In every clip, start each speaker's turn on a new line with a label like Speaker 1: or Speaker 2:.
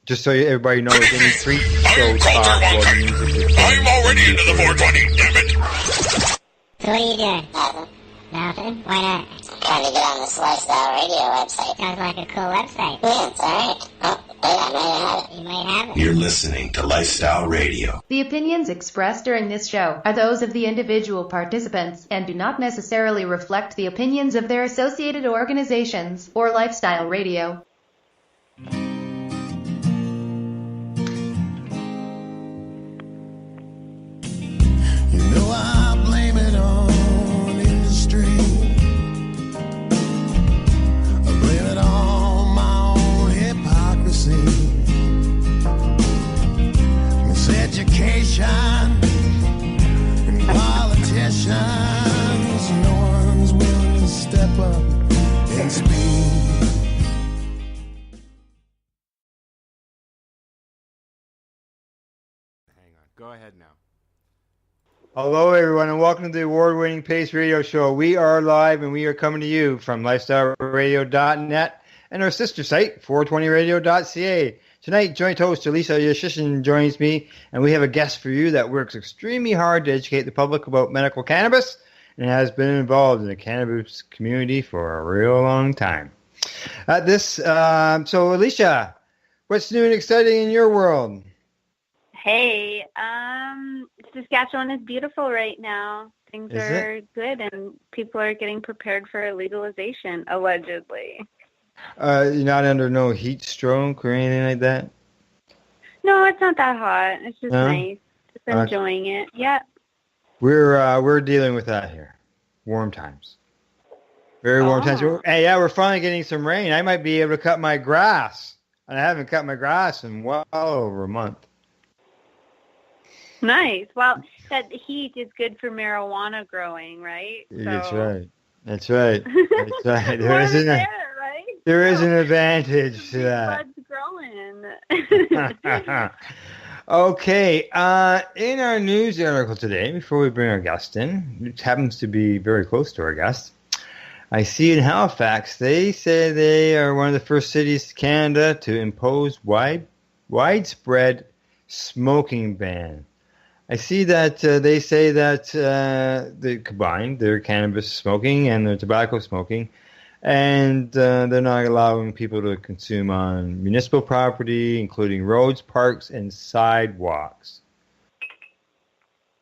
Speaker 1: Just so everybody knows, any freak show talk while the music is playing.
Speaker 2: I'm already into the 420, damn it!
Speaker 3: So what are you doing?
Speaker 4: Nothing.
Speaker 3: Nothing? Why not?
Speaker 4: Trying to get on this Lifestyle Radio website.
Speaker 3: Sounds like a cool website.
Speaker 4: Yeah, it's alright. Oh, wait, I might have it.
Speaker 3: You might have it.
Speaker 2: You're listening to Lifestyle Radio.
Speaker 5: The opinions expressed during this show are those of the individual participants and do not necessarily reflect the opinions of their associated organizations or Lifestyle Radio.
Speaker 6: I blame it on industry. I blame it on my own hypocrisy. Miseducation and politicians. No one's willing to step up and speak.
Speaker 1: Hang on. Go ahead now. Hello, everyone, and welcome to the award-winning Pace Radio Show. We are live, and we are coming to you from lifestyleradio.net and our sister site, 420radio.ca. Tonight, joint host Alicia Yashchechen joins me, and we have a guest for you that works extremely hard to educate the public about medical cannabis and has been involved in the cannabis community for a real long time. So, Alicia, what's new and exciting in your world?
Speaker 7: Hey, Saskatchewan is beautiful right now. Things are good, and people are getting prepared for legalization, allegedly.
Speaker 1: You're not under no heat stroke or anything like that?
Speaker 7: No, it's not that hot. It's just nice. Just enjoying it. Yeah.
Speaker 1: We're dealing with that here. Warm times. Very warm times. Hey, yeah, we're finally getting some rain. I might be able to cut my grass. And I haven't cut my grass in well over a month.
Speaker 7: Nice. Well, that heat is good for marijuana growing, right?
Speaker 1: That's right. That's right. There is an advantage to that.
Speaker 7: Blood's growing.
Speaker 1: Okay. In our news article today, before we bring our guest in, which happens to be very close to our guest, I see in Halifax, they say they are one of the first cities in Canada to impose widespread smoking ban. I see that they say that they combine their cannabis smoking and their tobacco smoking, and they're not allowing people to consume on municipal property, including roads, parks, and sidewalks.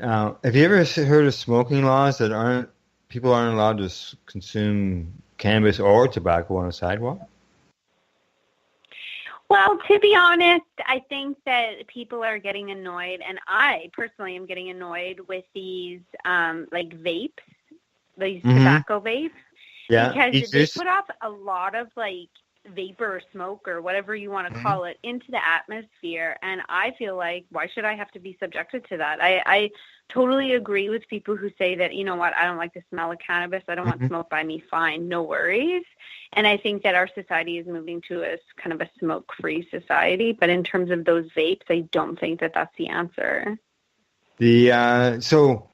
Speaker 1: Now, have you ever heard of smoking laws that people aren't allowed to consume cannabis or tobacco on a sidewalk?
Speaker 7: Well, to be honest, I think that people are getting annoyed, and I personally am getting annoyed with these vapes, these tobacco vapes, because they put off a lot of vapor or smoke or whatever you want to call it into the atmosphere, and I feel like, why should I have to be subjected to that? I totally agree with people who say that, you know what, I don't like the smell of cannabis, I don't want smoke by me, fine, no worries. And I think that our society is moving to a kind of a smoke-free society, but in terms of those vapes, I don't think that that's the answer. So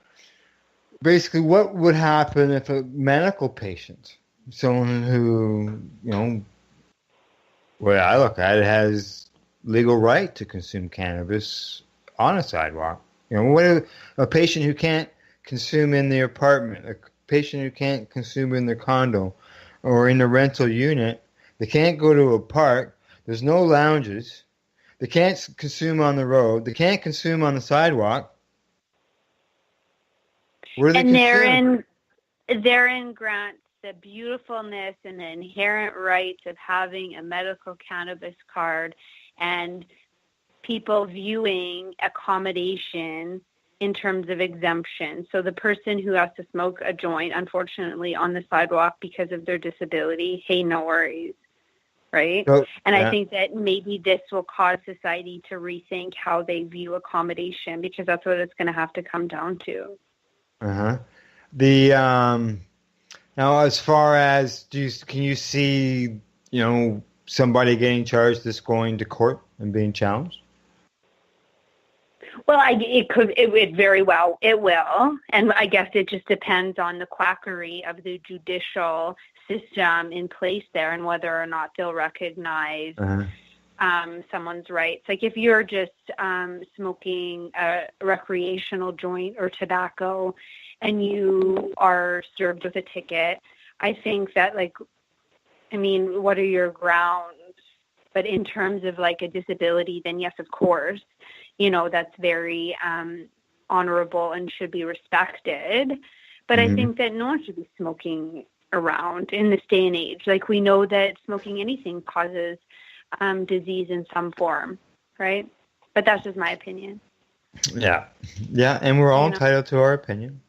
Speaker 7: basically, what would happen if a medical patient, someone who, well, I look at it, has legal right to consume cannabis on a sidewalk. What if a patient who can't consume in their apartment, a patient who can't consume in their condo or in a rental unit, they can't go to a park, there's no lounges, they can't consume on the road, they can't consume on the sidewalk. And therein grants the beautifulness and the inherent rights of having a medical cannabis card and people viewing accommodation in terms of exemption. So the person who has to smoke a joint, unfortunately, on the sidewalk because of their disability, hey, no worries, right? I think that maybe this will cause society to rethink how they view accommodation, because that's what it's going to have to come down to.
Speaker 1: Now, as far as, can you see, somebody getting charged that's going to court and being challenged?
Speaker 7: Well, it very well, it will. And I guess it just depends on the quackery of the judicial system in place there and whether or not they'll recognize someone's rights. Like if you're just smoking a recreational joint or tobacco and you are served with a ticket, I think that what are your grounds? But in terms of like a disability, then yes, of course, that's very honorable and should be respected. But I think that no one should be smoking around in this day and age. Like we know that smoking anything causes disease in some form, right? But that's just my opinion.
Speaker 1: Yeah, and we're all entitled to our opinion.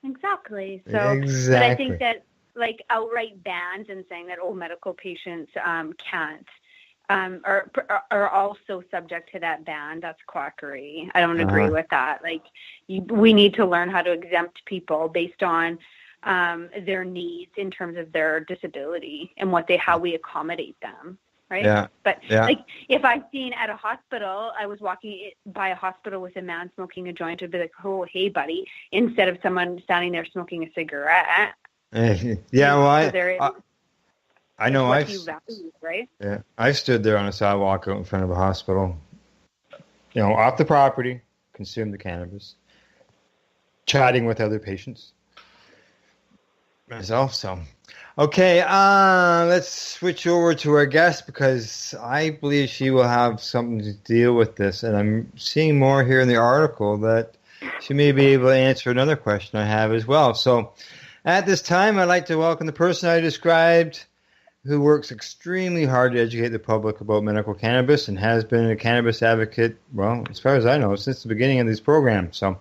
Speaker 7: Exactly. So,
Speaker 1: exactly.
Speaker 7: But I think that like outright bans and saying that medical patients can't are also subject to that ban. That's quackery. I don't agree with that. Like we need to learn how to exempt people based on their needs in terms of their disability and how we accommodate them. Right.
Speaker 1: Yeah.
Speaker 7: But like if I've seen at a hospital, I was walking by a hospital with a man smoking a joint, I'd be like, oh, hey, buddy, instead of someone standing there smoking a cigarette.
Speaker 1: Yeah. Well, I know
Speaker 7: right?
Speaker 1: Yeah. I stood there on a sidewalk out in front of a hospital, off the property, consumed the cannabis, chatting with other patients myself. So. Okay, let's switch over to our guest because I believe she will have something to deal with this. And I'm seeing more here in the article that she may be able to answer another question I have as well. So at this time, I'd like to welcome the person I described who works extremely hard to educate the public about medical cannabis and has been a cannabis advocate, well, as far as I know, since the beginning of these programs. So,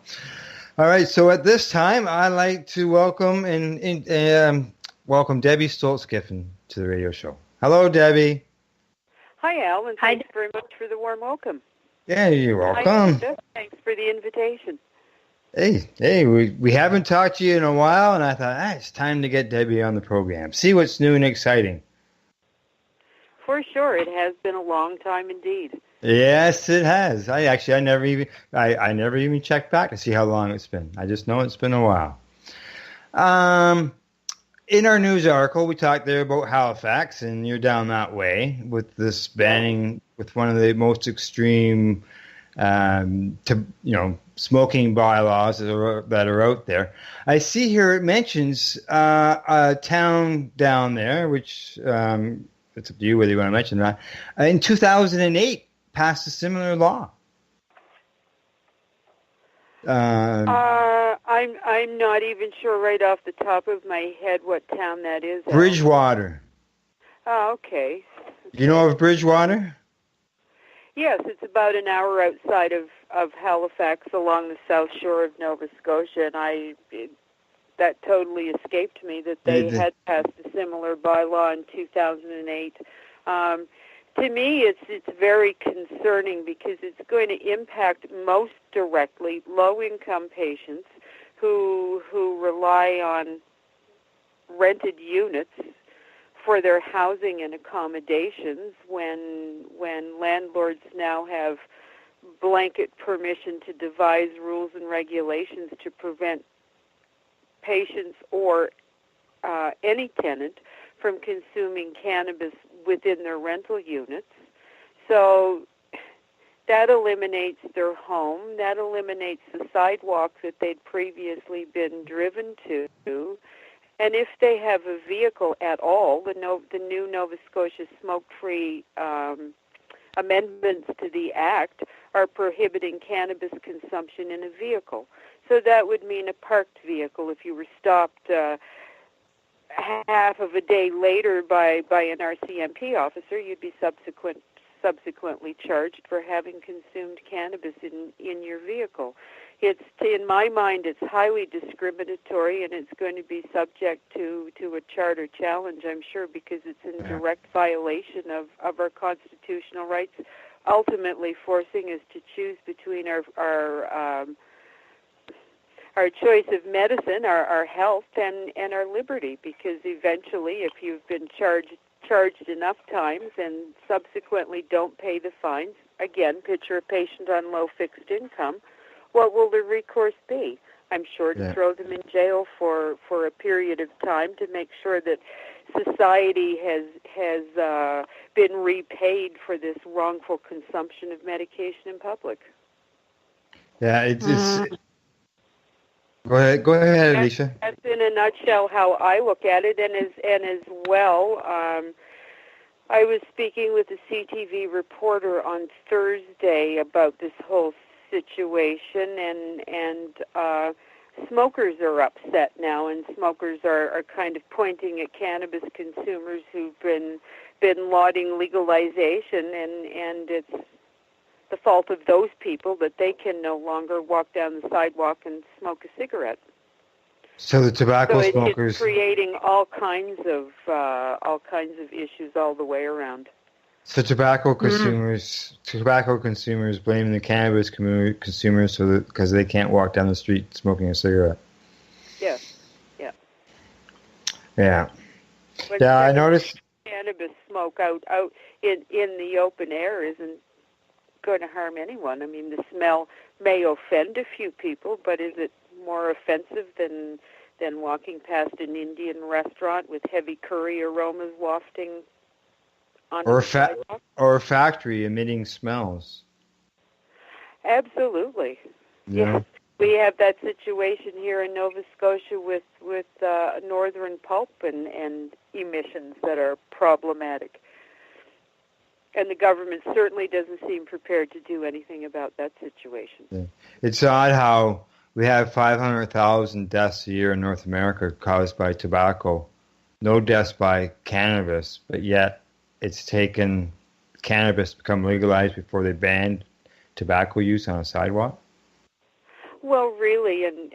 Speaker 1: all right, so at this time, I'd like to welcome Debbie Stultz-Giffin to the radio show. Hello, Debbie.
Speaker 8: Hi, Al, and thanks very much for the warm welcome.
Speaker 1: Yeah, you're welcome.
Speaker 8: Hi, thanks for the invitation.
Speaker 1: Hey, we haven't talked to you in a while, and I thought, it's time to get Debbie on the program. See what's new and exciting.
Speaker 8: For sure, it has been a long time indeed.
Speaker 1: Yes, it has. I never even checked back to see how long it's been. I just know it's been a while. In our news article, we talked there about Halifax, and you're down that way with this banning, with one of the most extreme, smoking bylaws that are out there. I see here it mentions a town down there, which it's up to you whether you want to mention that. In 2008, passed a similar law.
Speaker 8: I'm not even sure right off the top of my head what town that is.
Speaker 1: Bridgewater.
Speaker 8: Oh, okay.
Speaker 1: You know of Bridgewater?
Speaker 8: Yes, it's about an hour outside of Halifax along the south shore of Nova Scotia, and that totally escaped me that they had passed a similar bylaw in 2008. To me, it's very concerning because it's going to impact most directly low-income patients who rely on rented units for their housing and accommodations when landlords now have blanket permission to devise rules and regulations to prevent patients or any tenant from consuming cannabis within their rental units. So that eliminates their home, that eliminates the sidewalk that they'd previously been driven to, and if they have a vehicle at all, the new Nova Scotia smoke-free amendments to the Act are prohibiting cannabis consumption in a vehicle. So that would mean a parked vehicle. If you were stopped half of a day later by an RCMP officer, you'd be subsequently charged for having consumed cannabis in your vehicle. In my mind, it's highly discriminatory, and it's going to be subject to a charter challenge, I'm sure, because it's in direct violation of our constitutional rights, ultimately forcing us to choose between our choice of medicine, our health, and our liberty, because eventually, if you've been charged enough times and subsequently don't pay the fines, again, picture a patient on low fixed income, what will the recourse be? I'm sure to throw them in jail for a period of time to make sure that society has been repaid for this wrongful consumption of medication in public.
Speaker 1: Yeah, it's Go ahead, Alicia.
Speaker 8: That's in a nutshell how I look at it, and as well, I was speaking with a CTV reporter on Thursday about this whole situation, and smokers are upset now, and smokers are kind of pointing at cannabis consumers who've been lauding legalization, and it's the fault of those people that they can no longer walk down the sidewalk and smoke a cigarette.
Speaker 1: So the tobacco smokers,
Speaker 8: it's creating all kinds of issues all the way around.
Speaker 1: So tobacco consumers blaming the cannabis consumers because they can't walk down the street smoking a cigarette.
Speaker 8: Yes. Yeah.
Speaker 1: Yeah.
Speaker 8: But
Speaker 1: yeah, I noticed
Speaker 8: cannabis smoke out in the open air isn't going to harm anyone. I mean, the smell may offend a few people, but is it more offensive than walking past an Indian restaurant with heavy curry aromas wafting on the sidewalk?
Speaker 1: Or a factory emitting smells?
Speaker 8: Absolutely.
Speaker 1: Yeah.
Speaker 8: Yes. We have that situation here in Nova Scotia with northern pulp and emissions that are problematic. And the government certainly doesn't seem prepared to do anything about that situation.
Speaker 1: Yeah. It's odd how we have 500,000 deaths a year in North America caused by tobacco. No deaths by cannabis, but yet it's taken cannabis to become legalized before they banned tobacco use on a sidewalk.
Speaker 8: Well, really, and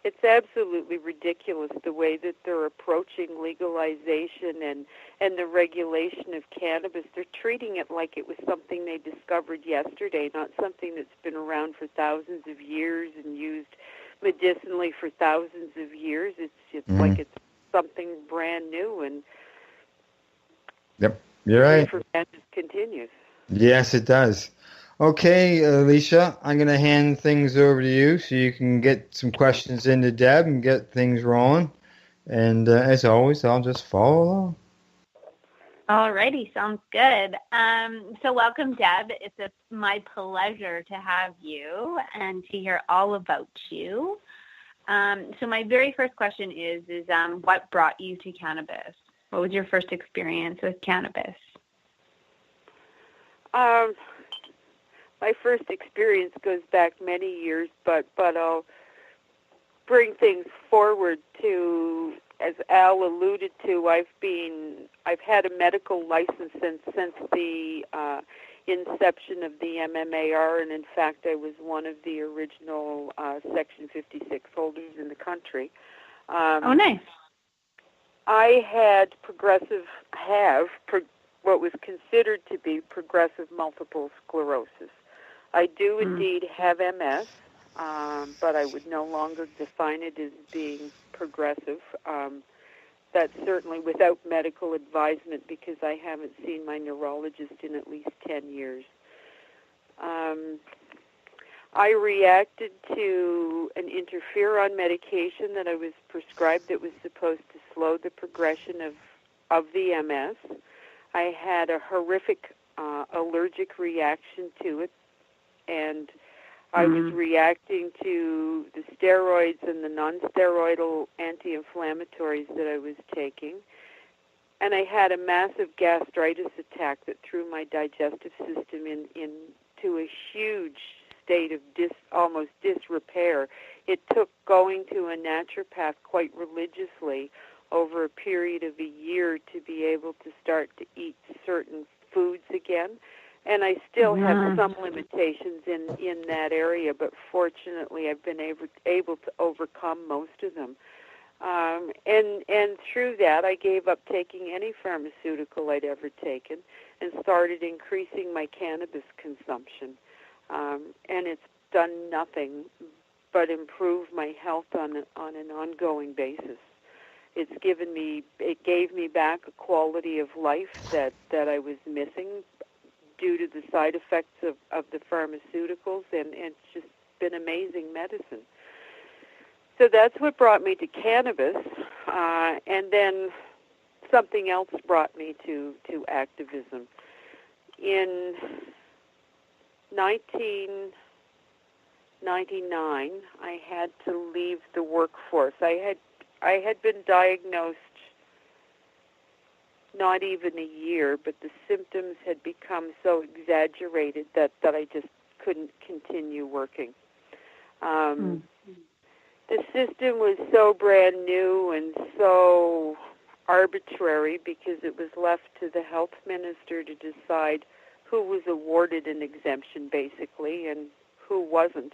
Speaker 8: it's absolutely ridiculous the way that they're approaching legalization and the regulation of cannabis. They're treating it like it was something they discovered yesterday, not something that's been around for thousands of years and used medicinally for thousands of years. It's like it's something brand new, and
Speaker 1: yep, you're right.
Speaker 8: It continues.
Speaker 1: Yes, it does. Okay, Alicia, I'm going to hand things over to you so you can get some questions into Deb and get things rolling. And as always, I'll just follow along.
Speaker 7: Alrighty, sounds good. So welcome, Deb. It's my pleasure to have you and to hear all about you. So my very first question is what brought you to cannabis? What was your first experience with cannabis?
Speaker 8: My first experience goes back many years, but I'll bring things forward to, as Al alluded to, I've had a medical license since the inception of the MMAR, and in fact I was one of the original Section 56 holders in the country.
Speaker 7: Oh, nice.
Speaker 8: I had what was considered to be progressive multiple sclerosis. I do indeed have MS, but I would no longer define it as being progressive. That's certainly without medical advisement because I haven't seen my neurologist in at least 10 years. I reacted to an interferon medication that I was prescribed that was supposed to slow the progression of the MS. I had a horrific allergic reaction to it, and I was reacting to the steroids and the non-steroidal anti-inflammatories that I was taking. And I had a massive gastritis attack that threw my digestive system into a huge state of almost disrepair. It took going to a naturopath quite religiously over a period of a year to be able to start to eat certain foods again. And I still have some limitations in that area, but fortunately I've been able to overcome most of them. And through that, I gave up taking any pharmaceutical I'd ever taken and started increasing my cannabis consumption. And it's done nothing but improve my health on an ongoing basis. It gave me back a quality of life that I was missing due to the side effects of the pharmaceuticals, and it's just been amazing medicine. So that's what brought me to cannabis. And then something else brought me to activism. In 1999, I had to leave the workforce. I had been diagnosed not even a year, but the symptoms had become so exaggerated that I just couldn't continue working. The system was so brand new and so arbitrary because it was left to the health minister to decide who was awarded an exemption, basically, and who wasn't.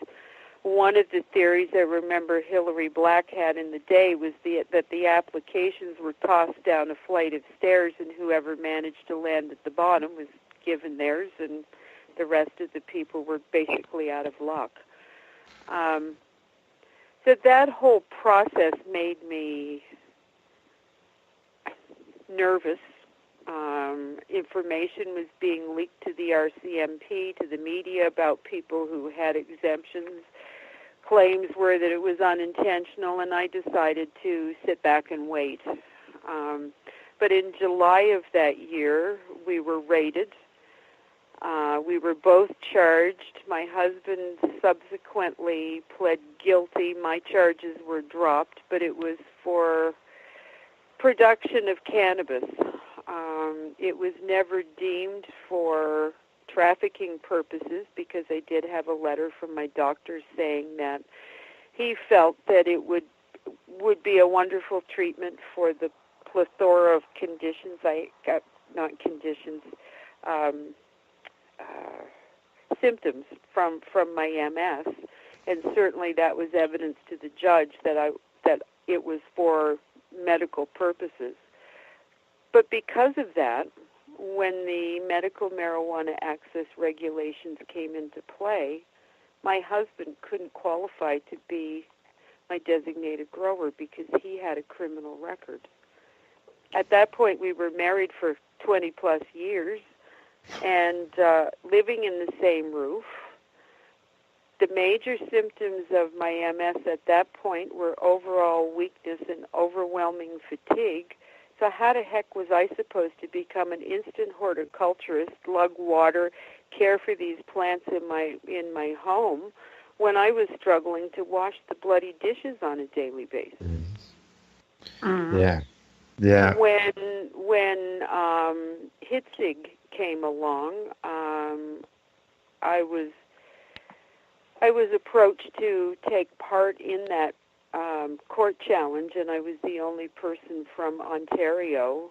Speaker 8: One of the theories I remember Hillary Black had in the day was that the applications were tossed down a flight of stairs, and whoever managed to land at the bottom was given theirs, and the rest of the people were basically out of luck. So that whole process made me nervous. Information was being leaked to the RCMP, to the media, about people who had exemptions. Claims were that it was unintentional, and I decided to sit back and wait. But in July of that year, we were raided. We were both charged. My husband subsequently pled guilty. My charges were dropped, but it was for production of cannabis. It was never deemed for trafficking purposes because I did have a letter from my doctor saying that he felt that it would be a wonderful treatment for the plethora of conditions symptoms from my MS, and certainly that was evidence to the judge that it was for medical purposes. But because of that, when the medical marijuana access regulations came into play, my husband couldn't qualify to be my designated grower because he had a criminal record. At that point, we were married for 20-plus years and living in the same roof. The major symptoms of my MS at that point were overall weakness and overwhelming fatigue. So how the heck was I supposed to become an instant horticulturist, lug water, care for these plants in my home when I was struggling to wash the bloody dishes on a daily basis?
Speaker 1: Yeah.
Speaker 8: When Hitzig came along, I was approached to take part in that court challenge, and I was the only person from Ontario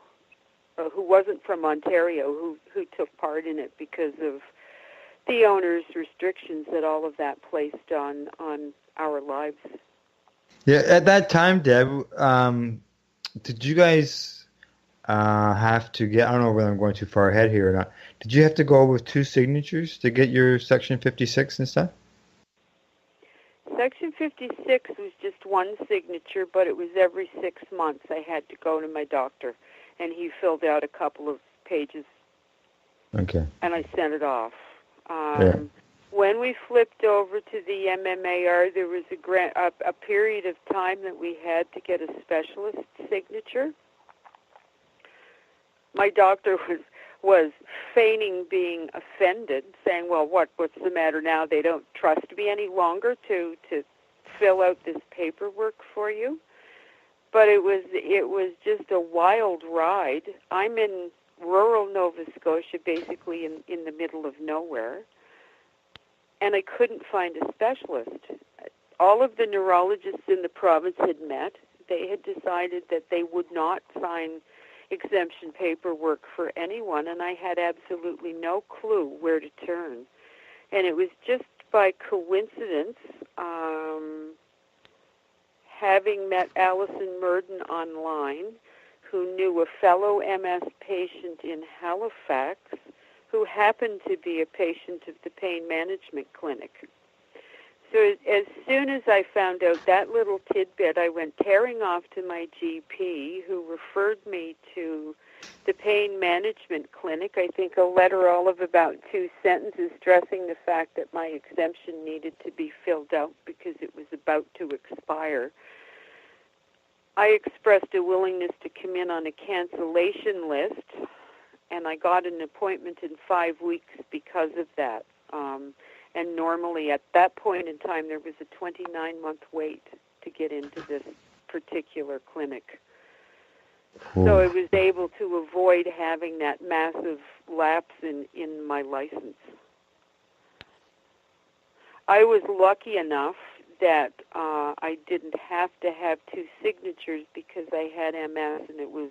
Speaker 8: who wasn't from Ontario who took part in it because of the owner's restrictions that all of that placed on our lives.
Speaker 1: Yeah, at that time, Deb, did you guys have to get, I don't know whether I'm going too far ahead here or not, did you have to go with 2 signatures to get your Section 56 and stuff?
Speaker 8: Section 56 was just one signature, but it was every 6 months I had to go to my doctor, and he filled out a couple of pages. Okay. And I sent it off. When we flipped over to the MMAR, there was a period of time that we had to get a specialist signature. My doctor was feigning being offended, saying, well, what's the matter now? They don't trust me any longer to fill out this paperwork for you. But it was just a wild ride. I'm in rural Nova Scotia, basically in the middle of nowhere, and I couldn't find a specialist. All of the neurologists in the province had met. They had decided that they would not sign exemption paperwork for anyone, and I had absolutely no clue where to turn. And it was just by coincidence, having met Alison Murden online, who knew a fellow MS patient in Halifax who happened to be a patient of the pain management clinic. So as soon as I found out that little tidbit, I went tearing off to my GP, who referred me to the pain management clinic. I think a letter all of about 2 sentences stressing the fact that my exemption needed to be filled out because it was about to expire. I expressed a willingness to come in on a cancellation list, and I got an appointment in 5 weeks because of that. And normally at that point in time, there was a 29-month wait to get into this particular clinic.
Speaker 1: Cool.
Speaker 8: So I was able to avoid having that massive lapse in my license. I was lucky enough that I didn't have to have 2 signatures because I had MS, and it was,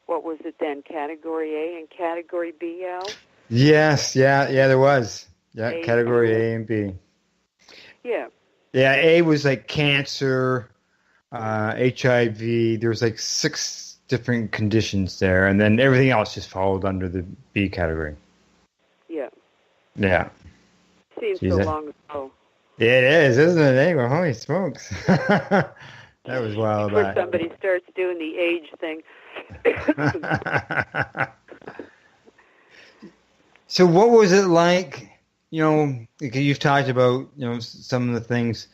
Speaker 8: what was it then, Category A and Category B, Al?
Speaker 1: Yes, yeah, there was. Yeah,
Speaker 8: A,
Speaker 1: Category A and B.
Speaker 8: Yeah.
Speaker 1: Yeah, A was like cancer, HIV. There was like 6 different conditions there, and then everything else just followed under the B category.
Speaker 8: Yeah.
Speaker 1: Yeah.
Speaker 8: Seems so long ago.
Speaker 1: It is, isn't it? Anyway, holy smokes. That was wild.
Speaker 8: Before somebody starts doing the age thing.
Speaker 1: So what was it like, you've talked about, some of the things,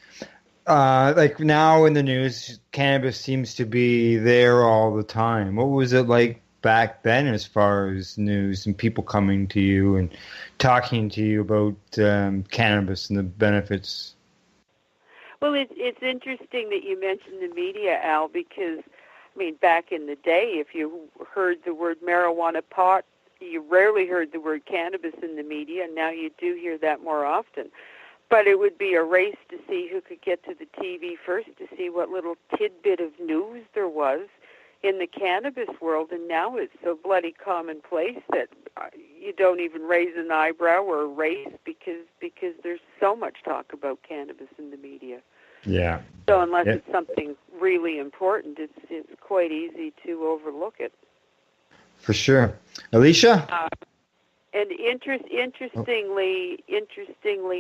Speaker 1: like now in the news, cannabis seems to be there all the time. What was it like back then as far as news and people coming to you and talking to you about cannabis and the benefits?
Speaker 8: Well, it's interesting that you mentioned the media, Al, because, back in the day, if you heard the word marijuana pot, you rarely heard the word cannabis in the media, and now you do hear that more often. But it would be a race to see who could get to the TV first, to see what little tidbit of news there was in the cannabis world, and now it's so bloody commonplace that you don't even raise an eyebrow or a race because there's so much talk about cannabis in the media.
Speaker 1: Yeah.
Speaker 8: So unless it's something really important, it's quite easy to overlook it.
Speaker 1: For sure. Alicia?
Speaker 8: And interestingly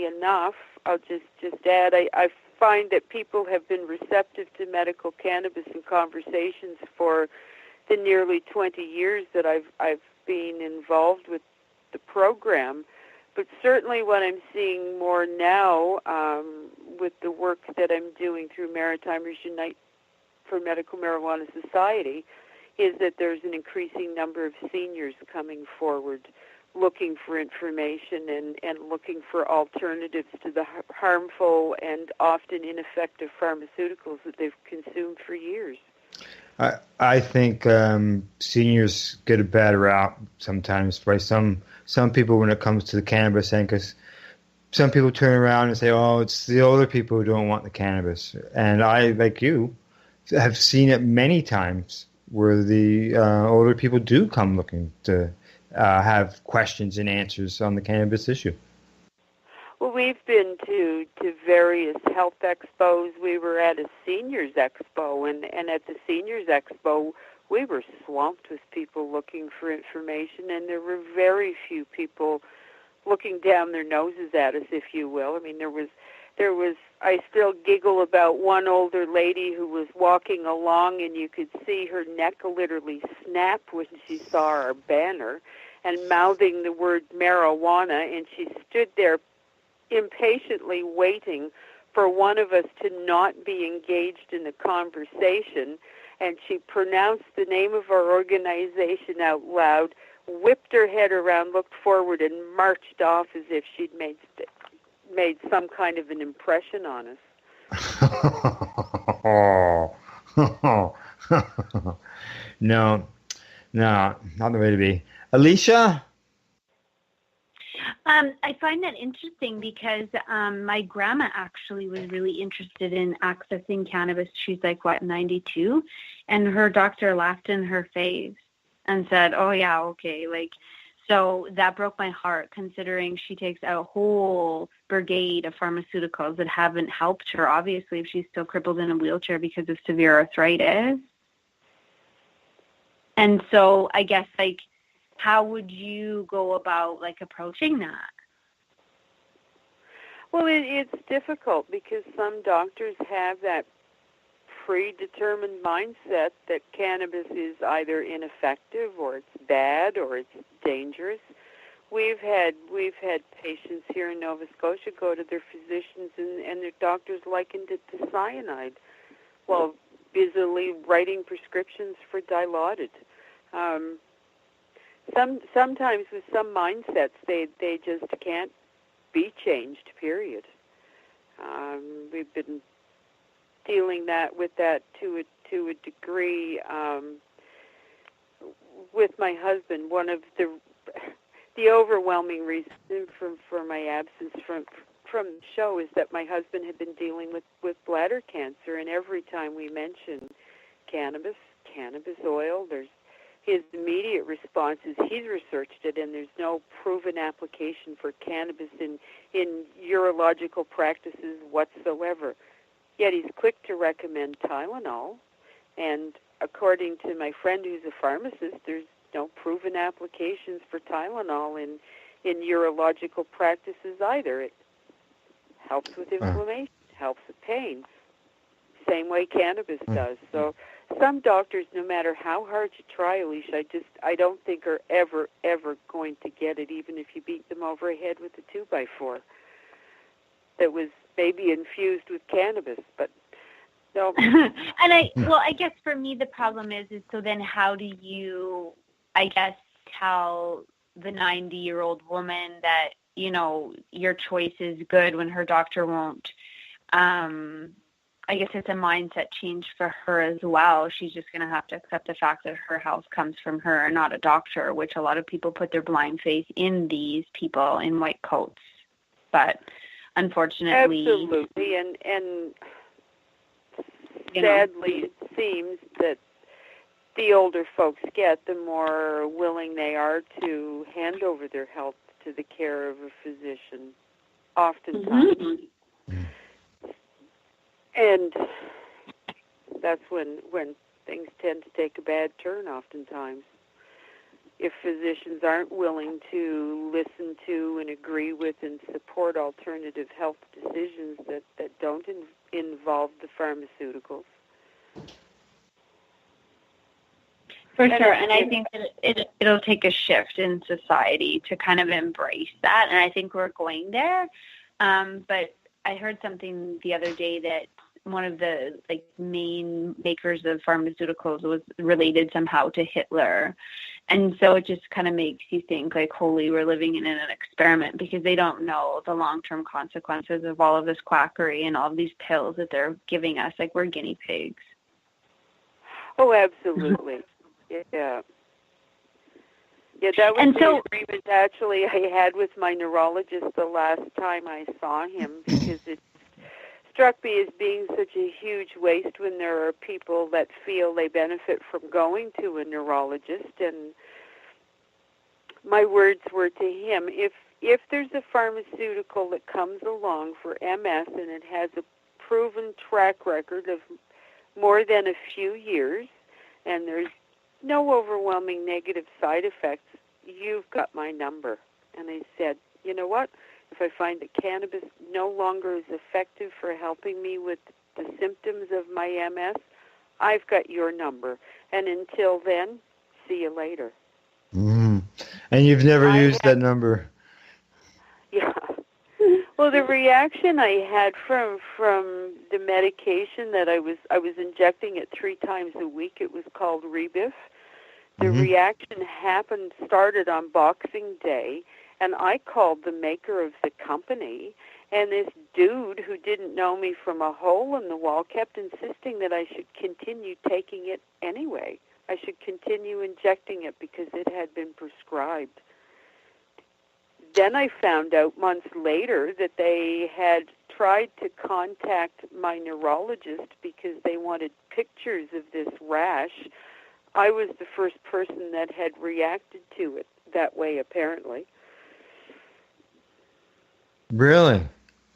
Speaker 8: enough, I'll just add, I find that people have been receptive to medical cannabis in conversations for the nearly 20 years that I've been involved with the program. But certainly what I'm seeing more now with the work that I'm doing through Maritimers Unite for Medical Marijuana Society is that there's an increasing number of seniors coming forward looking for information and looking for alternatives to the harmful and often ineffective pharmaceuticals that they've consumed for years.
Speaker 1: I think seniors get a bad rap sometimes by some people when it comes to the cannabis thing, because some people turn around and say, oh, it's the older people who don't want the cannabis. And I, like you, have seen it many times where the older people do come looking to have questions and answers on the cannabis issue.
Speaker 8: Well, we've been to various health expos. We were at a seniors expo, and at the seniors expo, we were swamped with people looking for information, and there were very few people looking down their noses at us, if you will. There was. I still giggle about one older lady who was walking along, and you could see her neck literally snap when she saw our banner, and mouthing the word marijuana, and she stood there impatiently waiting for one of us to not be engaged in a conversation, and she pronounced the name of our organization out loud, whipped her head around, looked forward, and marched off as if she'd made some kind of an impression on us.
Speaker 1: No, not the way to be. Alicia?
Speaker 7: I find that interesting because my grandma actually was really interested in accessing cannabis. She's 92, and her doctor laughed in her face and said, oh yeah, okay, so that broke my heart, considering she takes a whole brigade of pharmaceuticals that haven't helped her, obviously, if she's still crippled in a wheelchair because of severe arthritis. And so I guess, how would you go about, approaching that?
Speaker 8: Well, it's difficult because some doctors have that predetermined mindset that cannabis is either ineffective or it's bad or it's dangerous. We've had patients here in Nova Scotia go to their physicians and their doctors likened it to cyanide. Well, busily writing prescriptions for Dilaudid. Sometimes with some mindsets, they just can't be changed, period. We've been dealing with that to a degree with my husband. One of the overwhelming reason for my absence from the show is that my husband had been dealing with bladder cancer, and every time we mention cannabis oil, his immediate response is he's researched it, and there's no proven application for cannabis in urological practices whatsoever. Yet he's quick to recommend Tylenol, and according to my friend who's a pharmacist, there's no proven applications for Tylenol in urological practices either. It helps with inflammation, helps with pain, same way cannabis does. So some doctors, no matter how hard you try, Alicia, I don't think are ever going to get it, even if you beat them over the head with a 2x4 that was maybe infused with cannabis, but no.
Speaker 7: And I guess for me the problem is so then how do you, I guess, tell the 90-year-old woman that, you know, your choice is good when her doctor won't? I guess it's a mindset change for her as well. She's just going to have to accept the fact that her health comes from her and not a doctor, which a lot of people put their blind faith in these people in white coats. But unfortunately...
Speaker 8: Absolutely, and sadly, it seems that the older folks get, the more willing they are to hand over their health to the care of a physician, oftentimes. Mm-hmm. And that's when things tend to take a bad turn, oftentimes. If physicians aren't willing to listen to and agree with and support alternative health decisions that don't involve the pharmaceuticals.
Speaker 7: For sure, and I think that it'll take a shift in society to kind of embrace that, and I think we're going there. But I heard something the other day that one of the main makers of pharmaceuticals was related somehow to Hitler, and so it just kind of makes you think holy, we're living in an experiment, because they don't know the long-term consequences of all of this quackery and all of these pills that they're giving us. We're guinea pigs.
Speaker 8: Oh, absolutely. Yeah. Yeah, that was the agreement actually I had with my neurologist the last time I saw him, because it struck me as being such a huge waste when there are people that feel they benefit from going to a neurologist. And my words were to him, if there's a pharmaceutical that comes along for MS and it has a proven track record of more than a few years and there's no overwhelming negative side effects, you've got my number. And I said, you know what? If I find that cannabis no longer is effective for helping me with the symptoms of my MS, I've got your number. And until then, see you later.
Speaker 1: Mm. And you've never used that number?
Speaker 8: Yeah. Well, the reaction I had from the medication that I was injecting it 3 times a week, it was called Rebif. The reaction started on Boxing Day, and I called the maker of the company, and this dude who didn't know me from a hole in the wall kept insisting that I should continue taking it anyway. I should continue injecting it because it had been prescribed. Then I found out months later that they had tried to contact my neurologist because they wanted pictures of this rash. I was the first person that had reacted to it that way, apparently.
Speaker 1: Really?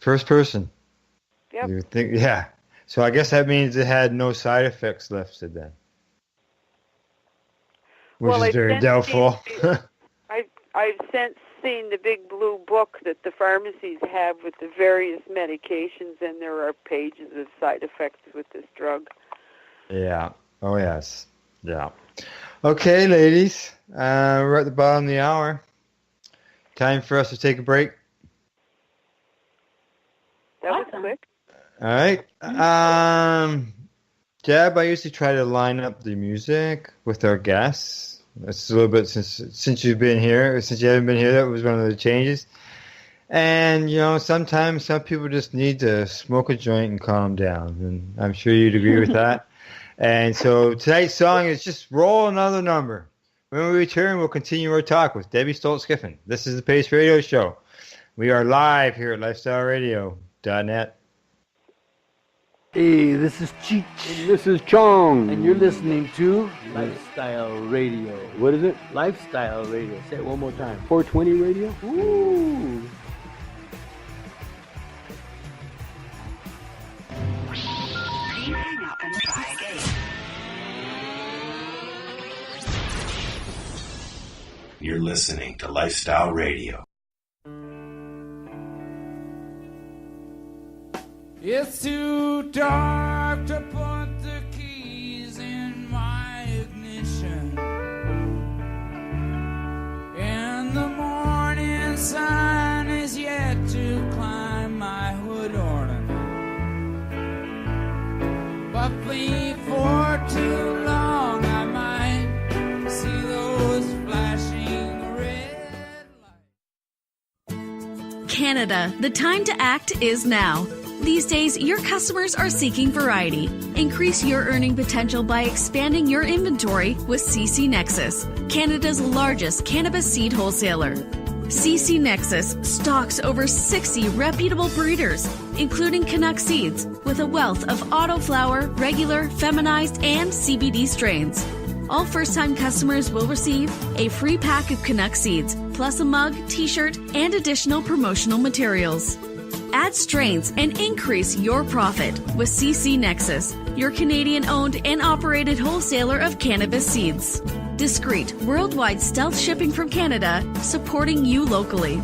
Speaker 1: First person?
Speaker 8: Yep.
Speaker 1: You think, yeah. So I guess that means it had no side effects listed then. Which is very doubtful.
Speaker 8: I've since seen the big blue book that the pharmacies have with the various medications, and there are pages of side effects with this drug.
Speaker 1: Yeah. Oh, yes. Yeah. Okay, ladies. We're at the bottom of the hour. Time for us to take a break.
Speaker 8: That was quick.
Speaker 1: All right. Deb, I usually try to line up the music with our guests. It's a little bit since you've been here. Since you haven't been here, that was one of the changes. And, sometimes some people just need to smoke a joint and calm down. And I'm sure you'd agree with that. And so tonight's song is just Roll Another Number. When we return, we'll continue our talk with Debbie Stultz-Giffin. This is the Pace Radio Show. We are live here at LifestyleRadio.net.
Speaker 9: Hey, this is Cheech.
Speaker 10: And this is Chong.
Speaker 9: And you're listening to Lifestyle Radio.
Speaker 10: What is it?
Speaker 9: Lifestyle Radio. Say it one more time.
Speaker 10: 420 Radio?
Speaker 9: Ooh.
Speaker 11: Hang up and try again.
Speaker 2: You're listening to Lifestyle Radio.
Speaker 12: It's too dark to put the keys in my ignition. And the morning sun is yet to climb my hood ornament. But before too long I might see those flashing red lights.
Speaker 13: Canada, the time to act is now. These days, your customers are seeking variety. Increase your earning potential by expanding your inventory with CC Nexus, Canada's largest cannabis seed wholesaler. CC Nexus stocks over 60 reputable breeders, including Canuck seeds, with a wealth of autoflower, regular, feminized, and CBD strains. All first-time customers will receive a free pack of Canuck seeds, plus a mug, t-shirt, and additional promotional materials. Add strains and increase your profit with CC Nexus, your Canadian-owned and operated wholesaler of cannabis seeds. Discreet, worldwide stealth shipping from Canada, supporting you locally.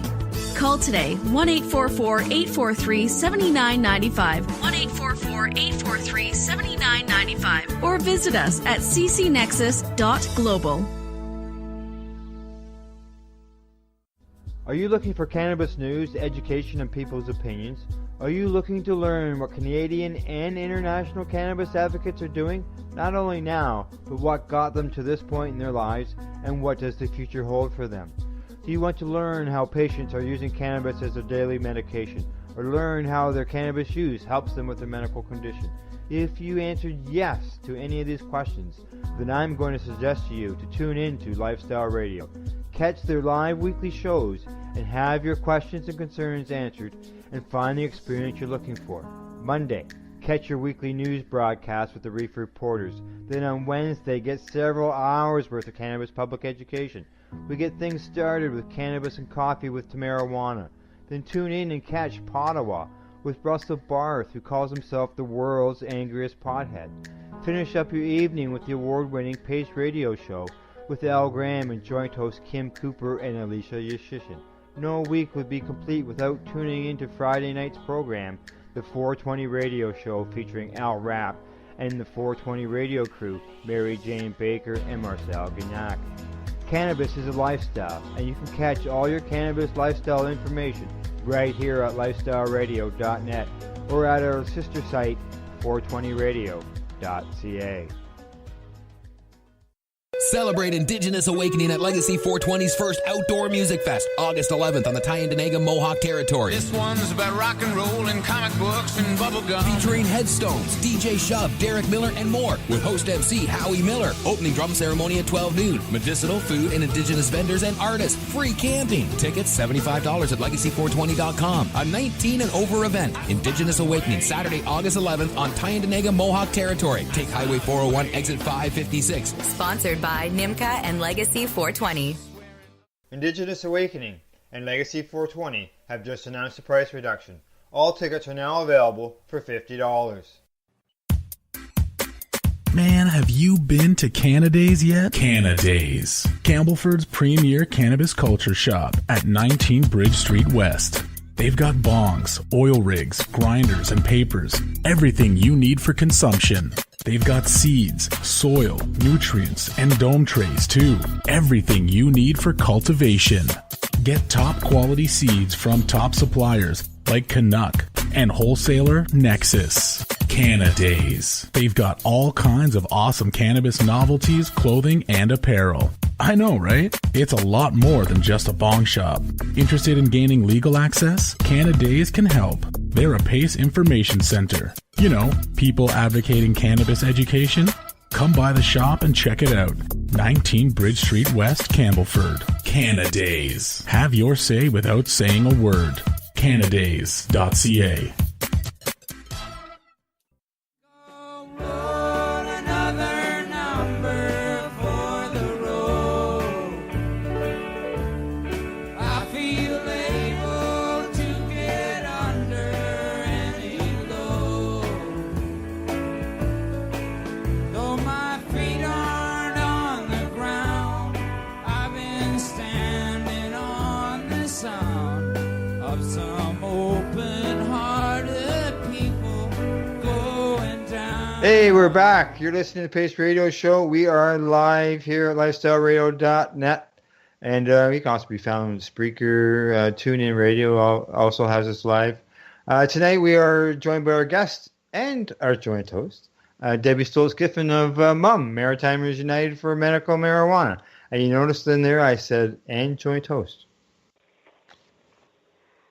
Speaker 13: Call today, 1-844-843-7995, 1-844-843-7995, or visit us at ccnexus.global.
Speaker 1: Are you looking for cannabis news, education, and people's opinions? Are you looking to learn what Canadian and international cannabis advocates are doing, not only now, but what got them to this point in their lives, and what does the future hold for them? Do you want to learn how patients are using cannabis as a daily medication, or learn how their cannabis use helps them with their medical condition? If you answered yes to any of these questions, then I'm going to suggest to you to tune in to Lifestyle Radio. Catch their live weekly shows and have your questions and concerns answered and find the experience you're looking for. Monday, catch your weekly news broadcast with the Reef Reporters. Then on Wednesday, get several hours worth of cannabis public education. We get things started with Cannabis and Coffee with Tamarawana. Then tune in and catch Pottawa with Russell Barth, who calls himself the world's angriest pothead. Finish up your evening with the award-winning Pace Radio Show with Al Graham and joint host Kim Cooper and Alicia Yashchechen. No week would be complete without tuning into Friday night's program, the 420 Radio Show featuring Al Rapp and the 420 Radio crew, Mary Jane Baker and Marcel Gignac. Cannabis is a lifestyle, and you can catch all your cannabis lifestyle information right here at lifestyleradio.net or at our sister site, 420radio.ca.
Speaker 14: Celebrate Indigenous Awakening at Legacy 420's first outdoor music fest, August 11th on the Tyendinaga Mohawk territory.
Speaker 12: This one's about rock and roll and comic books and bubblegum.
Speaker 14: Featuring Headstones, DJ Shove, Derek Miller, and more, with host MC Howie Miller. Opening drum ceremony at 12 noon. Medicinal, food, and Indigenous vendors and artists. Free camping. Tickets $75 at legacy420.com. A 19 and over event. Indigenous Awakening, Saturday, August 11th on Tyendinaga Mohawk territory. Take Highway 401, exit 556.
Speaker 15: Sponsored by NIMCA and Legacy 420.
Speaker 1: Indigenous Awakening and Legacy 420 have just announced a price reduction. All tickets are now available for $50.
Speaker 16: Man, have you been to Canadays yet? Canadays, Campbellford's premier cannabis culture shop at 19 Bridge Street West. They've got bongs, oil rigs, grinders, and papers. Everything you need for consumption. They've got seeds, soil, nutrients, and dome trays too. Everything you need for cultivation. Get top quality seeds from top suppliers like Canuck and wholesaler Nexus. Canadays. They've got all kinds of awesome cannabis novelties, clothing, and apparel. I know, right? It's a lot more than just a bong shop. Interested in gaining legal access? Canadays can help. They're a PACE information center. You know, people advocating cannabis education. Come by the shop and check it out. 19 Bridge Street West, Campbellford. Canadays. Have your say without saying a word. Canadays.ca.
Speaker 1: Hey, we're back. You're listening to the Pace Radio Show. We are live here at lifestyleradio.net. And we can also be found on Spreaker. TuneIn Radio also has us live. Tonight we are joined by our guest and our joint host, Debbie Stultz-Giffin of MUMM, Maritimers United for Medical Marijuana. And you noticed in there I said, and joint host.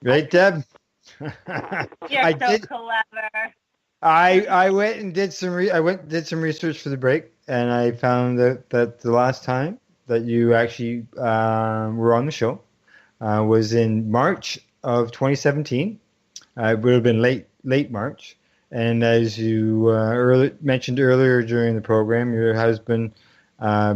Speaker 1: Right, Deb?
Speaker 7: You're so clever.
Speaker 1: I went and did some research for the break, and I found that the last time that you actually were on the show was in March of 2017. It would have been late March, and as you mentioned earlier during the program, your husband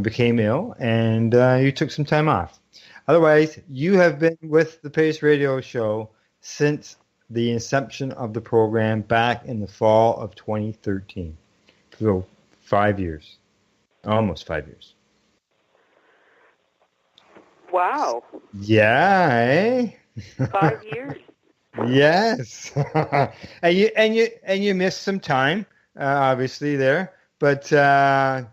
Speaker 1: became ill, and you took some time off. Otherwise, you have been with the Pace Radio Show since the inception of the program back in the fall of 2013. So 5 years. Almost 5 years.
Speaker 8: Wow.
Speaker 1: Yeah, eh?
Speaker 8: 5 years.
Speaker 1: Yes. and you missed some time, obviously there. But yeah.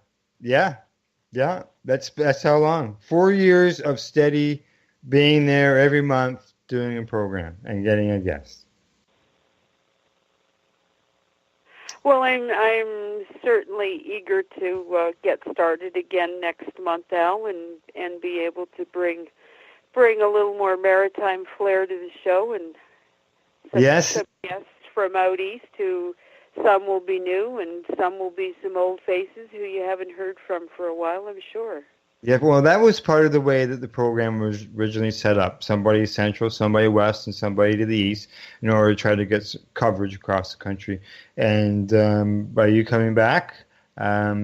Speaker 1: That's how long. 4 years of steady being there every month, doing a program and getting a guest.
Speaker 8: Well, I'm certainly eager to get started again next month, Al, and be able to bring a little more maritime flair to the show, and some guests from out east who some will be new and some will be some old faces who you haven't heard from for a while, I'm sure.
Speaker 1: Yeah, well, that was part of the way that the program was originally set up. Somebody central, somebody west, and somebody to the east in order to try to get coverage across the country. And by you coming back, that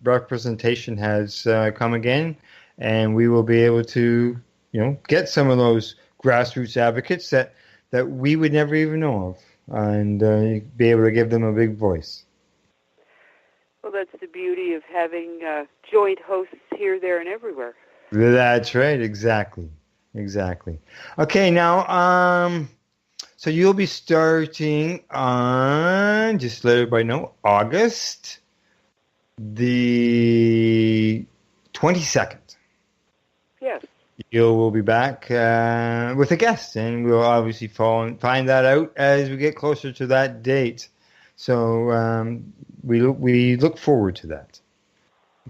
Speaker 1: representation has come again, and we will be able to, get some of those grassroots advocates that we would never even know of, and be able to give them a big voice.
Speaker 8: Well, that's the beauty of having joint hosts here, there, and everywhere.
Speaker 1: That's right. Exactly. Okay, now, so you'll be starting on, just to let everybody know, August the 22nd.
Speaker 8: Yes.
Speaker 1: You will be back with a guest, and we'll obviously find that out as we get closer to that date. So we look forward to that,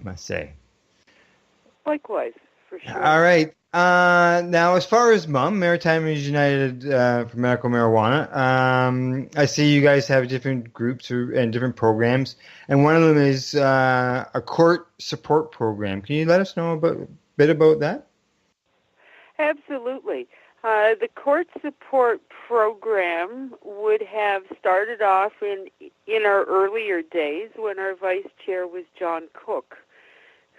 Speaker 1: I must say.
Speaker 8: Likewise, for sure.
Speaker 1: All right. Now, as far as MUMM, Maritimers United for Medical Marijuana, I see you guys have different groups and different programs, and one of them is a court support program. Can you let us know a bit about that?
Speaker 8: Absolutely. The court support program would have started off in our earlier days when our vice chair was John Cook,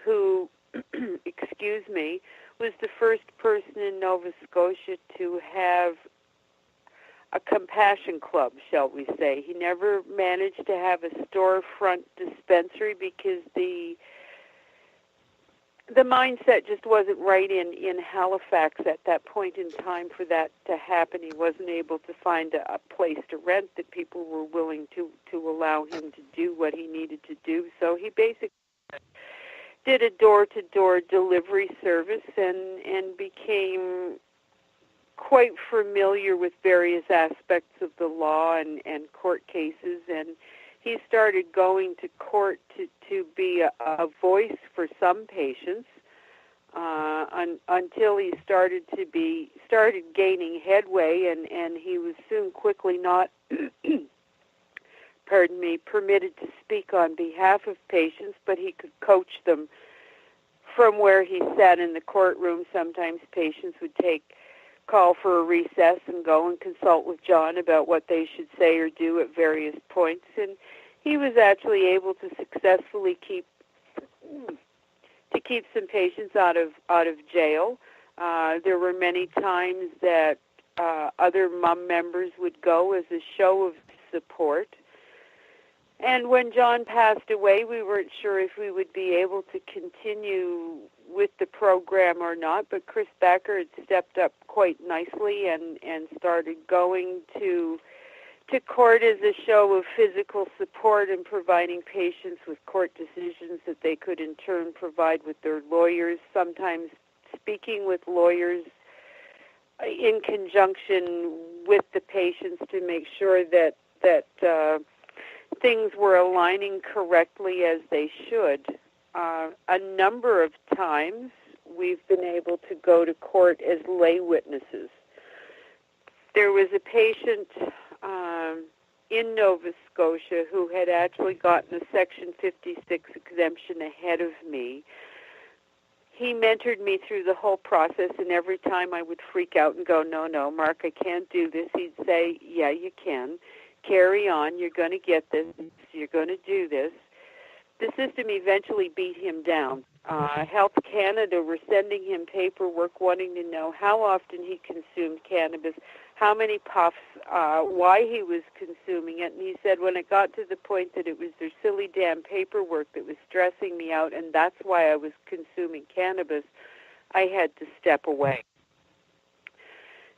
Speaker 8: who, was the first person in Nova Scotia to have a compassion club, shall we say. He never managed to have a storefront dispensary because the mindset just wasn't right in Halifax at that point in time for that to happen. He wasn't able to find a place to rent that people were willing to allow him to do what he needed to do. So he basically did a door-to-door delivery service and became quite familiar with various aspects of the law and court cases, and he started going to court to be a voice for some patients until he started gaining headway, and he was soon quickly not permitted to speak on behalf of patients, but he could coach them from where he sat in the courtroom. Sometimes patients would call for a recess and go and consult with John about what they should say or do at various points, and he was actually able to successfully keep some patients out of jail. There were many times that other MUMM members would go as a show of support. And when John passed away, we weren't sure if we would be able to continue with the program or not, but Chris Becker had stepped up quite nicely and started going to court as a show of physical support and providing patients with court decisions that they could in turn provide with their lawyers, sometimes speaking with lawyers in conjunction with the patients to make sure that things were aligning correctly as they should. A number of times we've been able to go to court as lay witnesses. There was a patient in Nova Scotia who had actually gotten a Section 56 exemption ahead of me. He mentored me through the whole process, and every time I would freak out and go, no, Mark, I can't do this, he'd say, yeah, you can. Carry on, you're going to get this, you're going to do this. The system eventually beat him down. Health Canada were sending him paperwork wanting to know how often he consumed cannabis, how many puffs, why he was consuming it. And he said when it got to the point that it was their silly damn paperwork that was stressing me out, and that's why I was consuming cannabis, I had to step away.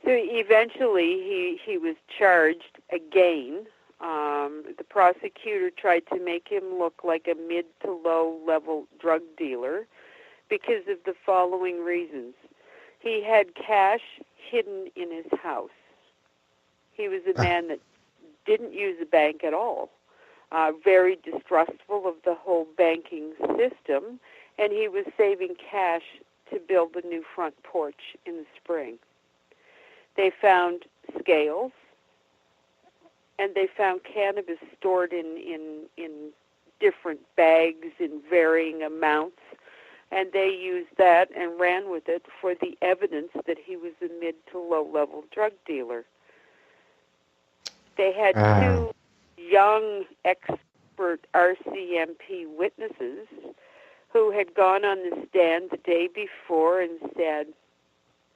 Speaker 8: So eventually he was charged again. The prosecutor tried to make him look like a mid to low level drug dealer because of the following reasons. He had cash hidden in his house. He was a man that didn't use a bank at all, very distrustful of the whole banking system, and he was saving cash to build the new front porch in the spring. They found scales, and they found cannabis stored in different bags in varying amounts, and they used that and ran with it for the evidence that he was a mid to low-level drug dealer. They had two young expert RCMP witnesses who had gone on the stand the day before and said,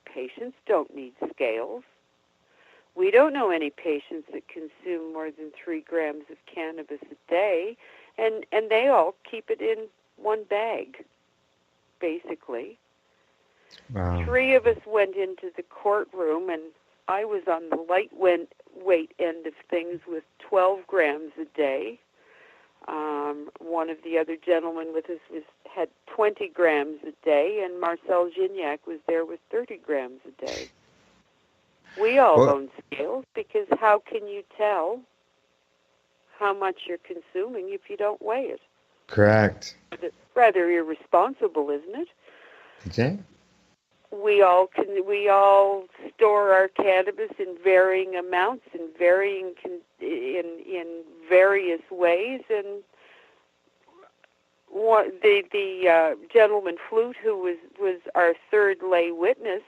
Speaker 8: patients don't need scales. We don't know any patients that consume more than 3 grams of cannabis a day, and they all keep it in one bag, basically.
Speaker 1: Wow.
Speaker 8: 3 of us went into the courtroom, and I was on the lightweight end of things with 12 grams a day. One of the other gentlemen with us had 20 grams a day, and Marcel Gignac was there with 30 grams a day. We all own scales because how can you tell how much you're consuming if you don't weigh it?
Speaker 1: Correct.
Speaker 8: It's rather irresponsible, isn't it?
Speaker 1: Okay.
Speaker 8: We all store our cannabis in varying amounts, in various ways, and the gentleman Flute, who was our third lay witness,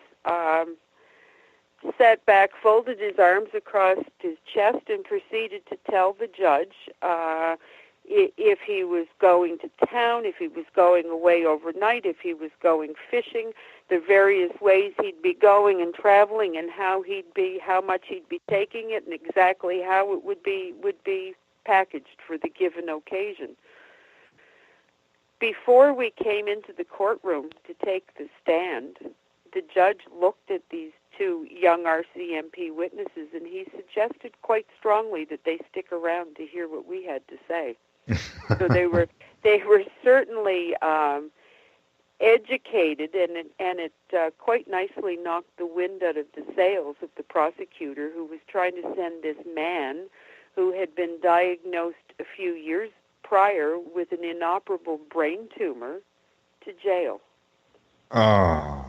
Speaker 8: sat back, folded his arms across his chest, and proceeded to tell the judge if he was going to town, if he was going away overnight, if he was going fishing, the various ways he'd be going and traveling, and how much he'd be taking it, and exactly how it would be packaged for the given occasion. Before we came into the courtroom to take the stand, the judge looked at these 2 young RCMP witnesses, and he suggested quite strongly that they stick around to hear what we had to say. So they were certainly educated, and it quite nicely knocked the wind out of the sails of the prosecutor who was trying to send this man who had been diagnosed a few years prior with an inoperable brain tumor to jail.
Speaker 1: Oh.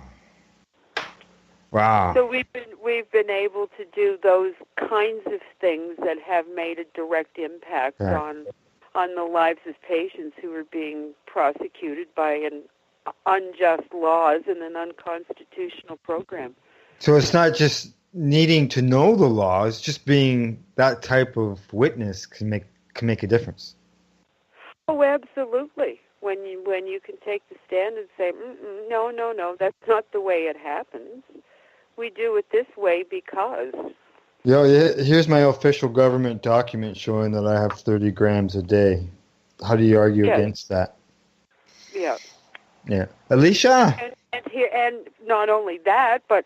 Speaker 1: Wow.
Speaker 8: So we've been able to do those kinds of things that have made a direct impact on the lives of patients who are being prosecuted by an unjust laws and an unconstitutional program.
Speaker 1: So it's not just needing to know the laws, just being that type of witness can make a difference.
Speaker 8: Oh, absolutely. When you can take the stand and say, no, that's not the way it happens. We do it this way because.
Speaker 1: Here's my official government document showing that I have 30 grams a day. How do you argue against that?
Speaker 8: Yeah.
Speaker 1: Yeah. Alicia?
Speaker 8: And not only that, but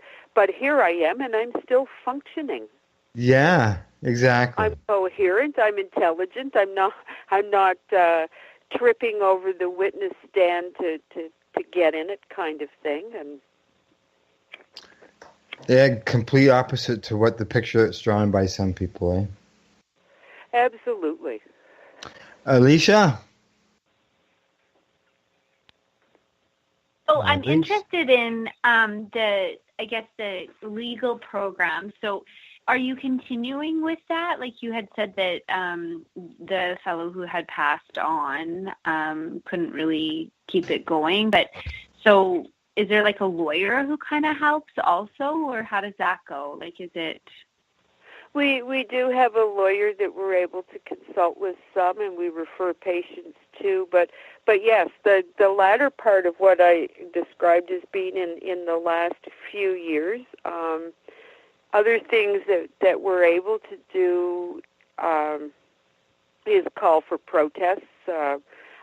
Speaker 8: here I am, and I'm still functioning.
Speaker 1: Yeah, exactly.
Speaker 8: I'm coherent. I'm intelligent. I'm not tripping over the witness stand to get in it, kind of thing. And
Speaker 1: yeah, complete opposite to what the picture that's drawn by some people, eh?
Speaker 8: Absolutely.
Speaker 1: Alicia?
Speaker 7: So I'm interested in the legal program. So are you continuing with that? Like you had said that the fellow who had passed on couldn't really keep it going. But so is there like a lawyer who kind of helps also, or how does that go? Like, is it?
Speaker 8: We do have a lawyer that we're able to consult with some, and we refer patients to. But yes, the latter part of what I described as being in the last few years. Other things that we're able to do is call for protests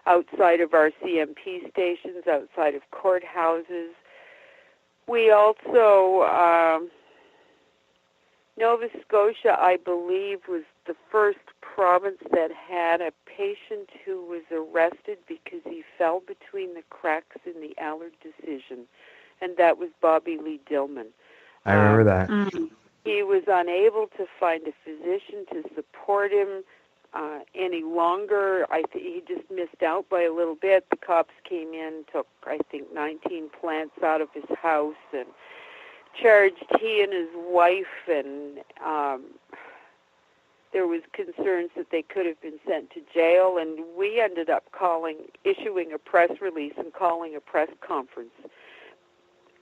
Speaker 8: outside of our CMP stations, outside of courthouses. We also, Nova Scotia, I believe, was the first province that had a patient who was arrested because he fell between the cracks in the Allard decision, and that was Bobby Lee Dillman.
Speaker 1: I remember that.
Speaker 8: He was unable to find a physician to support him any longer. I think he just missed out by a little bit. The cops came in, took, I think, 19 plants out of his house and charged he and his wife, and there was concerns that they could have been sent to jail, and we ended up issuing a press release and calling a press conference.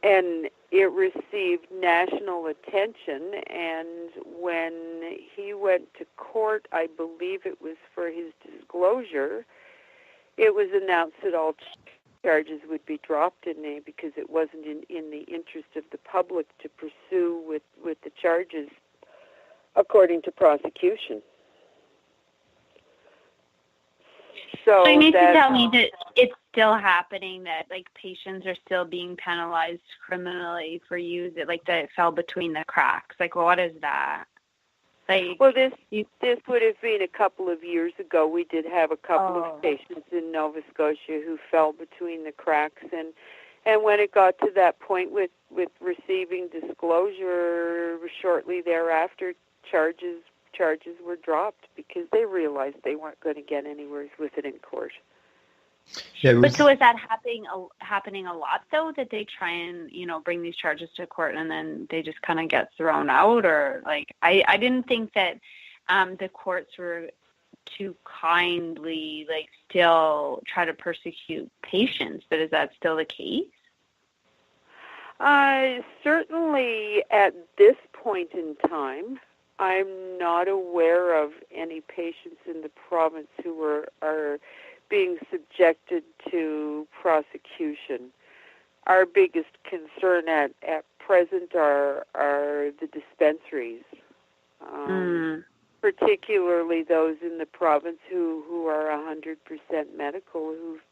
Speaker 8: And it received national attention, and when he went to court, I believe it was for his disclosure, it was announced that all charges would be dropped in there because it wasn't in the interest of the public to pursue with the charges according to prosecution. So
Speaker 7: you need to tell me that it's still happening, that like patients are still being penalized criminally for use it, like that it fell between the cracks. Like, what is that? Like,
Speaker 8: well, this would have been a couple of years ago. We did have a couple of patients in Nova Scotia who fell between the cracks, and when it got to that point with receiving disclosure, shortly thereafter, charges were dropped because they realized they weren't going to get anywhere with it in court.
Speaker 1: Yeah,
Speaker 7: but so is that happening a lot, though, that they try and, bring these charges to court and then they just kind of get thrown out? Or, like, I didn't think that the courts were too kindly, like, still try to persecute patients, but is that still the case?
Speaker 8: Certainly at this point in time, I'm not aware of any patients in the province who are being subjected to prosecution. Our biggest concern at present are the dispensaries, particularly those in the province who are 100% medical, who've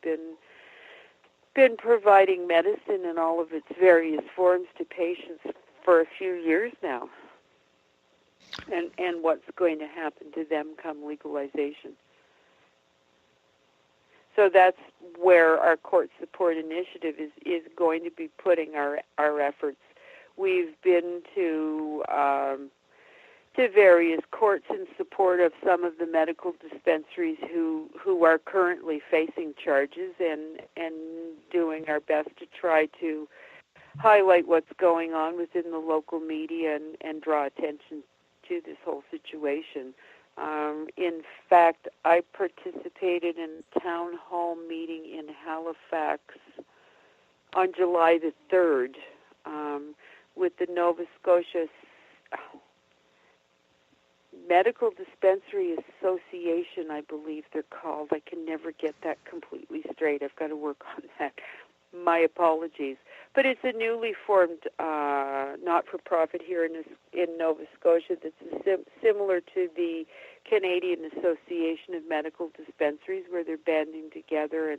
Speaker 8: been providing medicine in all of its various forms to patients for a few years now. And what's going to happen to them come legalization. So that's where our court support initiative is going to be putting our efforts. We've been to various courts in support of some of the medical dispensaries who are currently facing charges, and doing our best to try to highlight what's going on within the local media and draw attention to this whole situation. In fact, I participated in a town hall meeting in Halifax on July the 3rd with the Nova Scotia Medical Dispensary Association, I believe they're called. I can never get that completely straight. I've got to work on that. My apologies. But it's a newly formed not-for-profit here in Nova Scotia that's similar to the Canadian Association of Medical Dispensaries, where they're banding together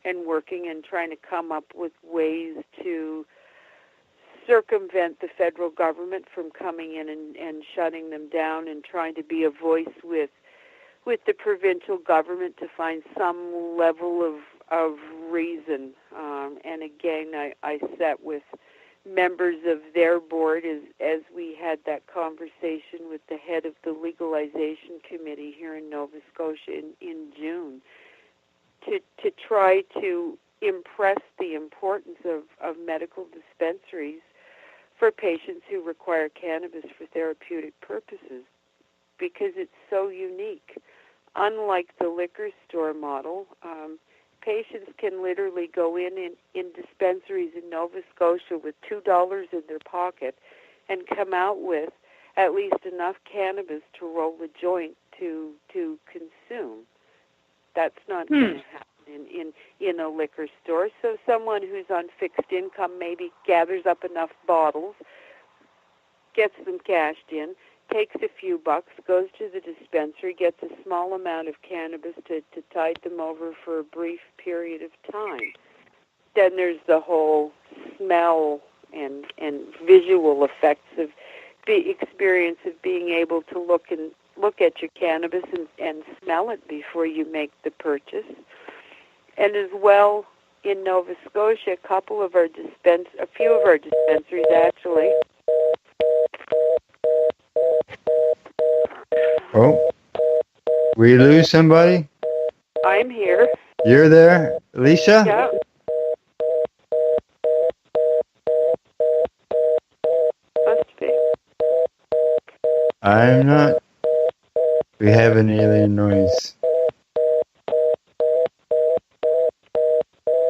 Speaker 8: and working and trying to come up with ways to circumvent the federal government from coming in and shutting them down, and trying to be a voice with the provincial government to find some level of reason. And again, I sat with members of their board as we had that conversation with the head of the legalization committee here in Nova Scotia in June to try to impress the importance of medical dispensaries for patients who require cannabis for therapeutic purposes, because it's so unique. Unlike the liquor store model, patients can literally go in dispensaries in Nova Scotia with $2 in their pocket and come out with at least enough cannabis to roll a joint to consume. That's not going to happen in a liquor store. So someone who's on fixed income maybe gathers up enough bottles, gets them cashed in, takes a few bucks, goes to the dispensary, gets a small amount of cannabis to tide them over for a brief period of time. Then there's the whole smell and visual effects of the experience of being able to look at your cannabis and smell it before you make the purchase. And as well, in Nova Scotia, a few of our dispensaries actually.
Speaker 1: Oh, we lose somebody?
Speaker 8: I'm here.
Speaker 1: You're there, Alicia?
Speaker 8: Yeah. Must be.
Speaker 1: I'm not. We have an alien noise.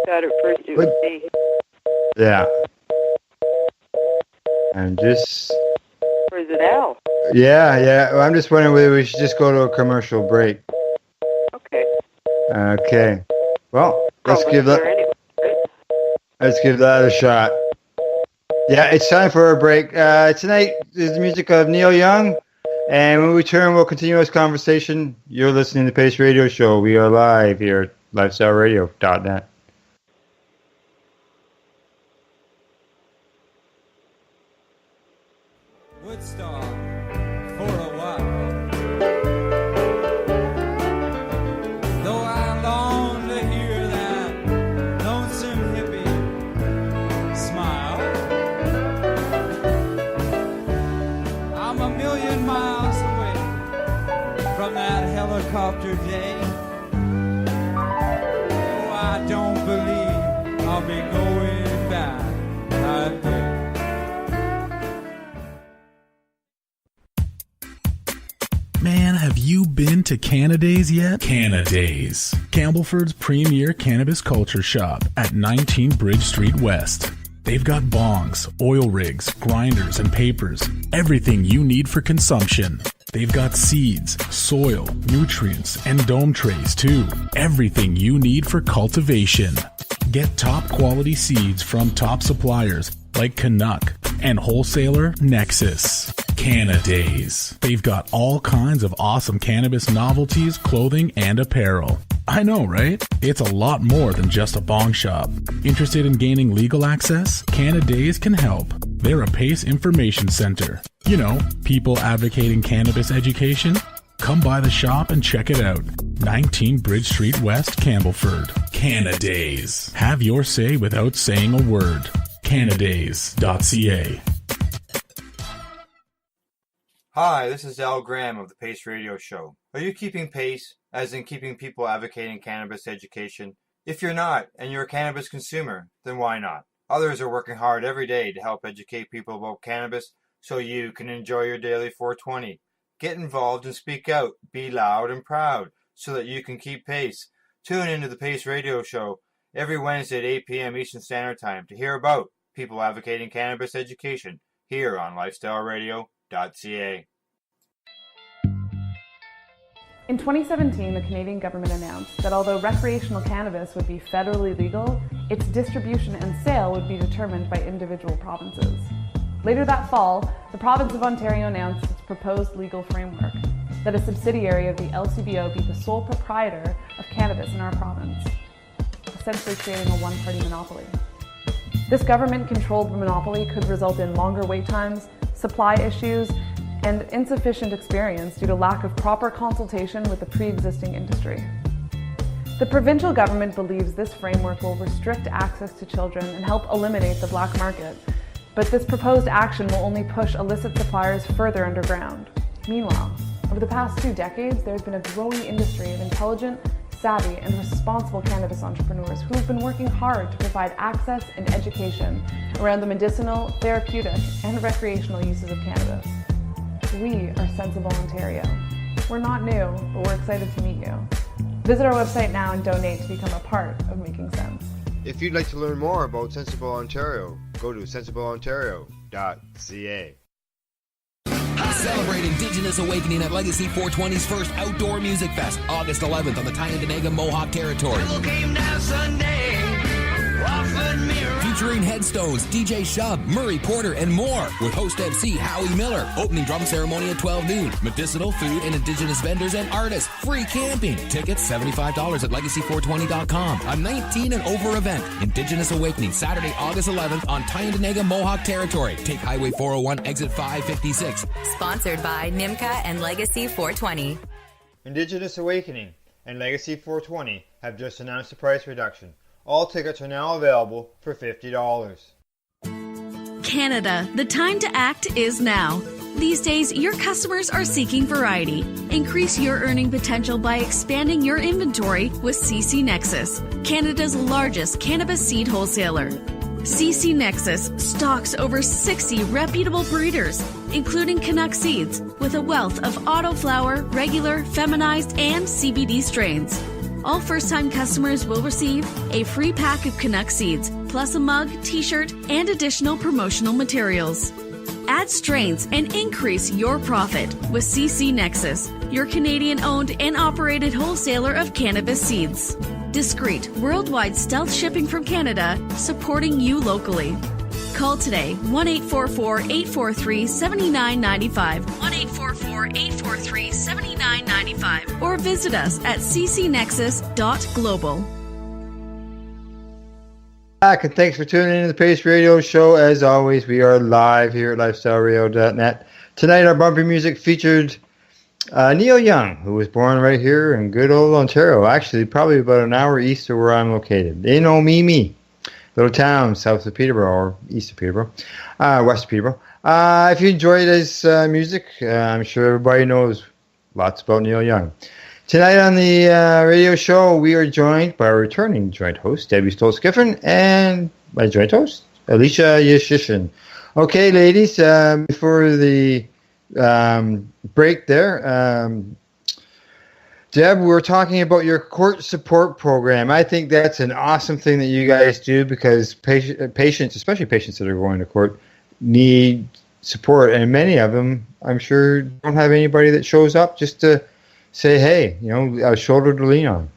Speaker 8: Got it first, it was me.
Speaker 1: Yeah. I'm just...
Speaker 8: Or is it Al?
Speaker 1: Yeah. I'm just wondering whether we should just go to a commercial break. Okay. Well, let's give that a shot. Yeah, it's time for a break. Tonight is the music of Neil Young, and when we return, we'll continue this conversation. You're listening to the Pace Radio Show. We are live here at lifestyleradio.net.
Speaker 12: Woodstock for a while. Though I long to hear that lonesome hippie smile, I'm a million miles away from that helicopter day. Oh, I don't believe I'll be going back that day.
Speaker 16: Man, have you been to Canadays yet? Canadays, Campbellford's premier cannabis culture shop at 19 Bridge Street West. They've got bongs, oil rigs, grinders, and papers. Everything you need for consumption. They've got seeds, soil, nutrients, and dome trays too. Everything you need for cultivation. Get top quality seeds from top suppliers like Canuck and wholesaler Nexus. Canadays. They've got all kinds of awesome cannabis novelties, clothing, and apparel. I know, right? It's a lot more than just a bong shop. Interested in gaining legal access? Canadays can help. They're a PACE information center. You know, people advocating cannabis education. Come by the shop and check it out. 19 Bridge Street West, Campbellford. Canadays. Have your say without saying a word. Canadays.ca.
Speaker 1: Hi, this is Al Graham of the Pace Radio Show. Are you keeping pace, as in keeping people advocating cannabis education? If you're not, and you're a cannabis consumer, then why not? Others are working hard every day to help educate people about cannabis so you can enjoy your daily 420. Get involved and speak out. Be loud and proud so that you can keep pace. Tune into the Pace Radio Show every Wednesday at 8 p.m. Eastern Standard Time to hear about people advocating cannabis education here on lifestyleradio.ca.
Speaker 17: In 2017, the Canadian government announced that although recreational cannabis would be federally legal, its distribution and sale would be determined by individual provinces. Later that fall, the province of Ontario announced its proposed legal framework, that a subsidiary of the LCBO be the sole proprietor of cannabis in our province, essentially creating a one-party monopoly. This government-controlled monopoly could result in longer wait times, supply issues, and insufficient experience due to lack of proper consultation with the pre-existing industry. The provincial government believes this framework will restrict access to children and help eliminate the black market, but this proposed action will only push illicit suppliers further underground. Meanwhile, over the past 2 decades, there has been a growing industry of intelligent, savvy, and responsible cannabis entrepreneurs who have been working hard to provide access and education around the medicinal, therapeutic, and recreational uses of cannabis. We are Sensible Ontario. We're not new, but we're excited to meet you. Visit our website now and donate to become a part of Making Sense.
Speaker 1: If you'd like to learn more about Sensible Ontario, go to sensibleontario.ca.
Speaker 14: Celebrate Indigenous Awakening at Legacy 420's first outdoor music fest, August 11th on the Tyendinaga Mohawk Territory. Featuring Headstones, DJ Shub, Murray Porter, and more, with host MC Howie Miller. Opening drum ceremony at 12 noon. Medicinal, food, and Indigenous vendors and artists. Free camping. Tickets $75 at legacy420.com. A 19 and over event. Indigenous Awakening, Saturday, August 11th on Tyendinaga Mohawk Territory. Take Highway 401, exit 556.
Speaker 15: Sponsored by NIMCA and Legacy 420.
Speaker 1: Indigenous Awakening and Legacy 420 have just announced a price reduction. All tickets are now available for $50.
Speaker 13: Canada, the time to act is now. These days, your customers are seeking variety. Increase your earning potential by expanding your inventory with CC Nexus, Canada's largest cannabis seed wholesaler. CC Nexus stocks over 60 reputable breeders, including Canuck seeds, with a wealth of autoflower, regular, feminized, and CBD strains. All first-time customers will receive a free pack of Canuck seeds, plus a mug, t-shirt, and additional promotional materials. Add strains and increase your profit with CC Nexus, your Canadian-owned and operated wholesaler of cannabis seeds. Discreet, worldwide stealth shipping from Canada, supporting you locally. Call today, 1-844-843-7995, 1-844-843-7995, or visit us at ccnexus.global.
Speaker 1: Back, and thanks for tuning in to the Pace Radio Show. As always, we are live here at lifestyleradio.net. Tonight, our bumper music featured Neil Young, who was born right here in good old Ontario, actually probably about an hour east of where I'm located, in Omimi. Little town south of Peterborough, or east of Peterborough, west of Peterborough. If you enjoyed his music, I'm sure everybody knows lots about Neil Young. Tonight on the radio show, we are joined by our returning joint host, Debbie Stultz-Giffin, and my joint host, Alicia Yashchechen. Okay, ladies, before the break there, Deb, we were talking about your court support program. I think that's an awesome thing that you guys do, because patients, especially patients that are going to court, need support. And many of them, I'm sure, don't have anybody that shows up just to say, hey, a shoulder to lean on.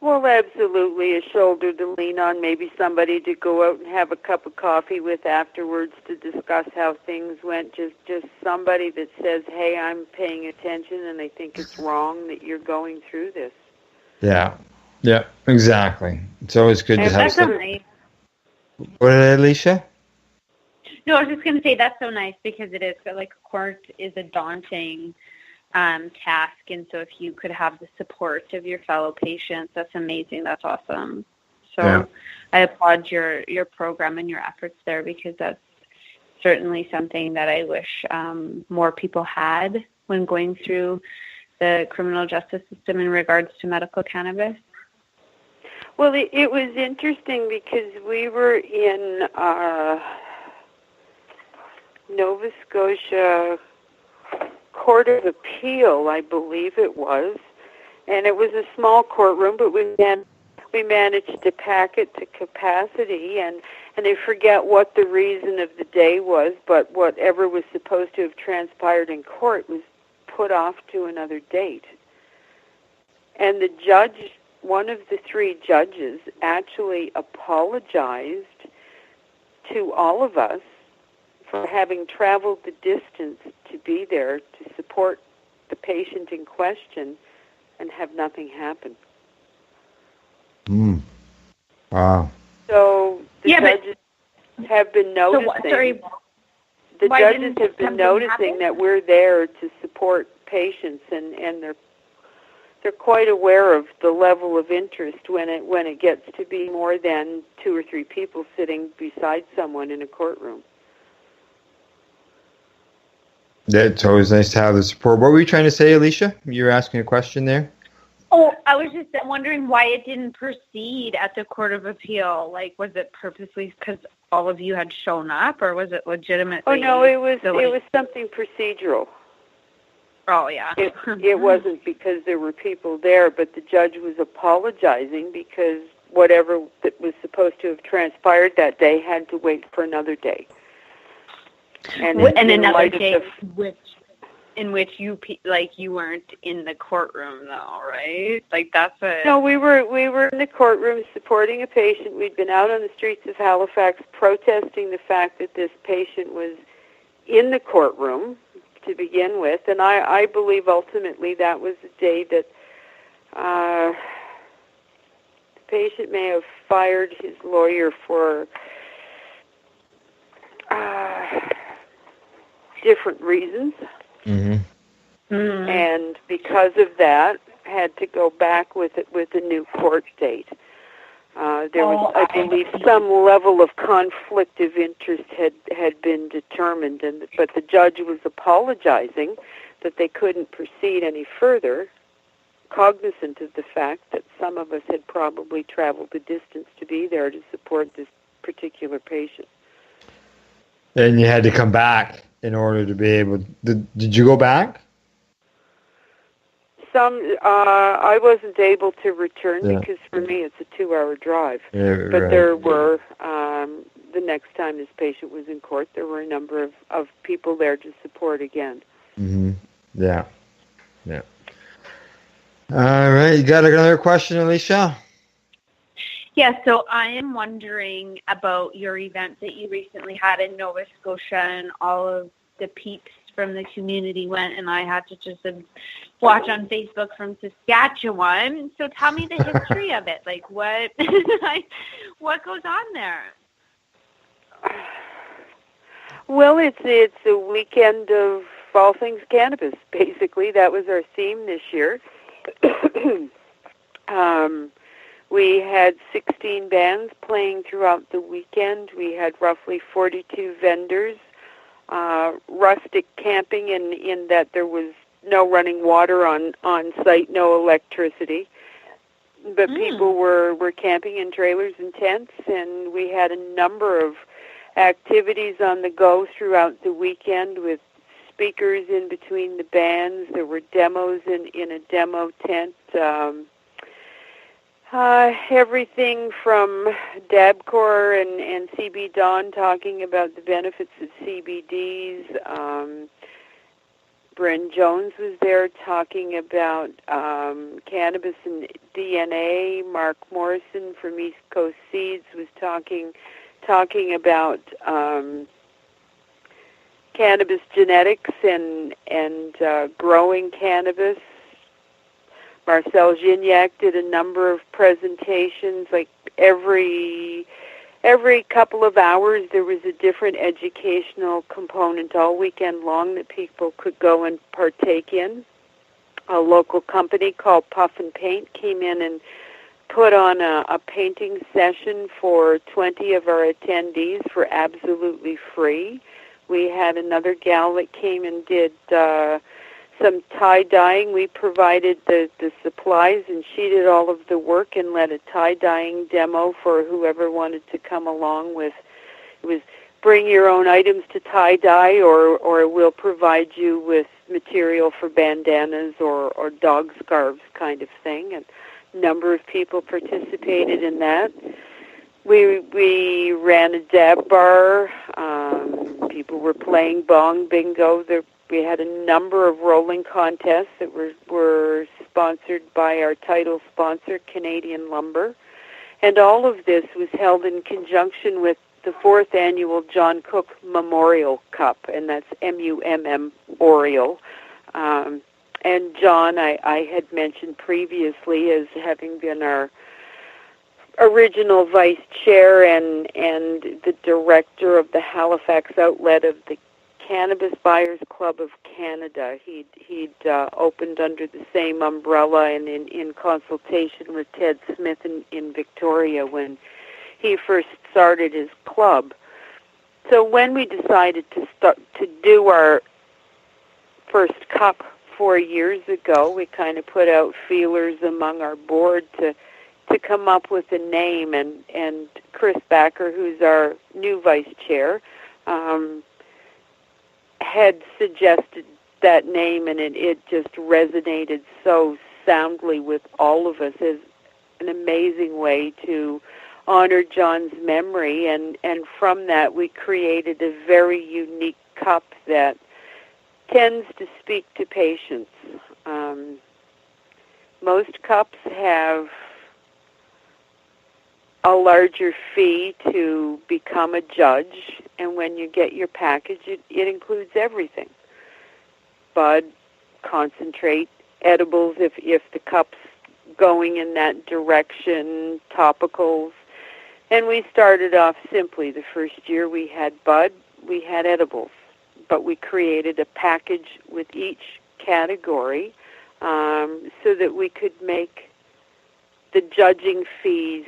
Speaker 8: Well, absolutely, a shoulder to lean on, maybe somebody to go out and have a cup of coffee with afterwards to discuss how things went, just somebody that says, hey, I'm paying attention and I think it's wrong that you're going through this.
Speaker 1: Yeah, exactly. It's always good to have
Speaker 7: somebody.
Speaker 1: What did Alicia?
Speaker 7: No, I was just going to say that's so nice, because it is, like, court is a daunting task. And so if you could have the support of your fellow patients, that's amazing. That's awesome. So I applaud your program and your efforts there, because that's certainly something that I wish more people had when going through the criminal justice system in regards to medical cannabis.
Speaker 8: Well, it was interesting because we were in Nova Scotia Court of Appeal, I believe it was, and it was a small courtroom, but we managed to pack it to capacity, and I forget what the reason of the day was, but whatever was supposed to have transpired in court was put off to another date. And the judge, one of the three judges, actually apologized to all of us for having traveled the distance to be there to support the patient in question and have nothing happen.
Speaker 1: Wow.
Speaker 8: So the judges have been noticing. The judges have been noticing that we're there to support patients, and they're quite aware of the level of interest when it gets to be more than 2 or 3 people sitting beside someone in a courtroom.
Speaker 1: It's always nice to have the support. What were you trying to say, Alicia? You were asking a question there?
Speaker 7: Oh, I was just wondering why it didn't proceed at the Court of Appeal. Like, was it purposely because all of you had shown up, or was it legitimately?
Speaker 8: Oh no, it was something procedural.
Speaker 7: Oh yeah.
Speaker 8: It wasn't because there were people there, but the judge was apologizing because whatever that was supposed to have transpired that day had to wait for another day. And
Speaker 7: another day, in which you weren't in the courtroom though, right? Like that's a...
Speaker 8: No, we were in the courtroom supporting a patient. We'd been out on the streets of Halifax protesting the fact that this patient was in the courtroom to begin with, and I believe ultimately that was the day that the patient may have fired his lawyer for different reasons. And because of that, had to go back with a new court date. There was, I believe, some level of conflict of interest had been determined, but the judge was apologizing that they couldn't proceed any further, cognizant of the fact that some of us had probably traveled the distance to be there to support this particular patient.
Speaker 1: And you had to come back in order to be able... Did you go back?
Speaker 8: I wasn't able to return because for me it's a 2-hour drive. But there were, the next time this patient was in court, there were a number of people there to support again.
Speaker 1: Yeah. All right, you got another question, Alicia?
Speaker 7: Yeah, so I am wondering about your event that you recently had in Nova Scotia, and all of the peeps from the community went, and I had to just watch on Facebook from Saskatchewan. So tell me the history of it. Like, what goes on there?
Speaker 8: Well, it's a weekend of all things cannabis, basically. That was our theme this year. We had 16 bands playing throughout the weekend. We had roughly 42 vendors. Rustic camping in that there was no running water on site, no electricity. But people were camping in trailers and tents, and we had a number of activities on the go throughout the weekend with speakers in between the bands. There were demos in a demo tent. Everything from Dabcore and CB Dawn talking about the benefits of CBDs. Bryn Jones was there talking about cannabis and DNA. Mark Morrison from East Coast Seeds was talking about cannabis genetics and growing cannabis. Marcel Gignac did a number of presentations. Like every couple of hours there was a different educational component all weekend long that people could go and partake in. a local company called Puff and Paint came in and put on a painting session for 20 of our attendees for absolutely free. We had another gal that came and did some tie-dyeing. We provided the supplies, and she did all of the work and led a tie-dyeing demo for whoever wanted to come along with. It was bring your own items to tie-dye, or we'll provide you with material for bandanas or dog scarves kind of thing. And a number of people participated in that. We ran a dab bar. People were playing bong bingo. We had a number of rolling contests that were sponsored by our title sponsor, Canadian Lumber. And all of this was held in conjunction with the 4th annual John Cook Memorial Cup, and that's MUMM Oriole. And John, I had mentioned previously as having been our original vice chair and the director of the Halifax outlet of the Cannabis Buyers Club of Canada. He'd opened under the same umbrella and in consultation with Ted Smith in Victoria when he first started his club. So when we decided to do our first cup 4 years ago, we kind of put out feelers among our board to come up with a name, and Chris Backer, who's our new vice chair, had suggested that name, and it just resonated so soundly with all of us as an amazing way to honor John's memory, and from that we created a very unique cup that tends to speak to patients. Most cups have a larger fee to become a judge, and when you get your package, it includes everything. Bud, concentrate, edibles if the cup's going in that direction, topicals. And we started off simply. The first year we had bud, we had edibles, but we created a package with each category so that we could make the judging fees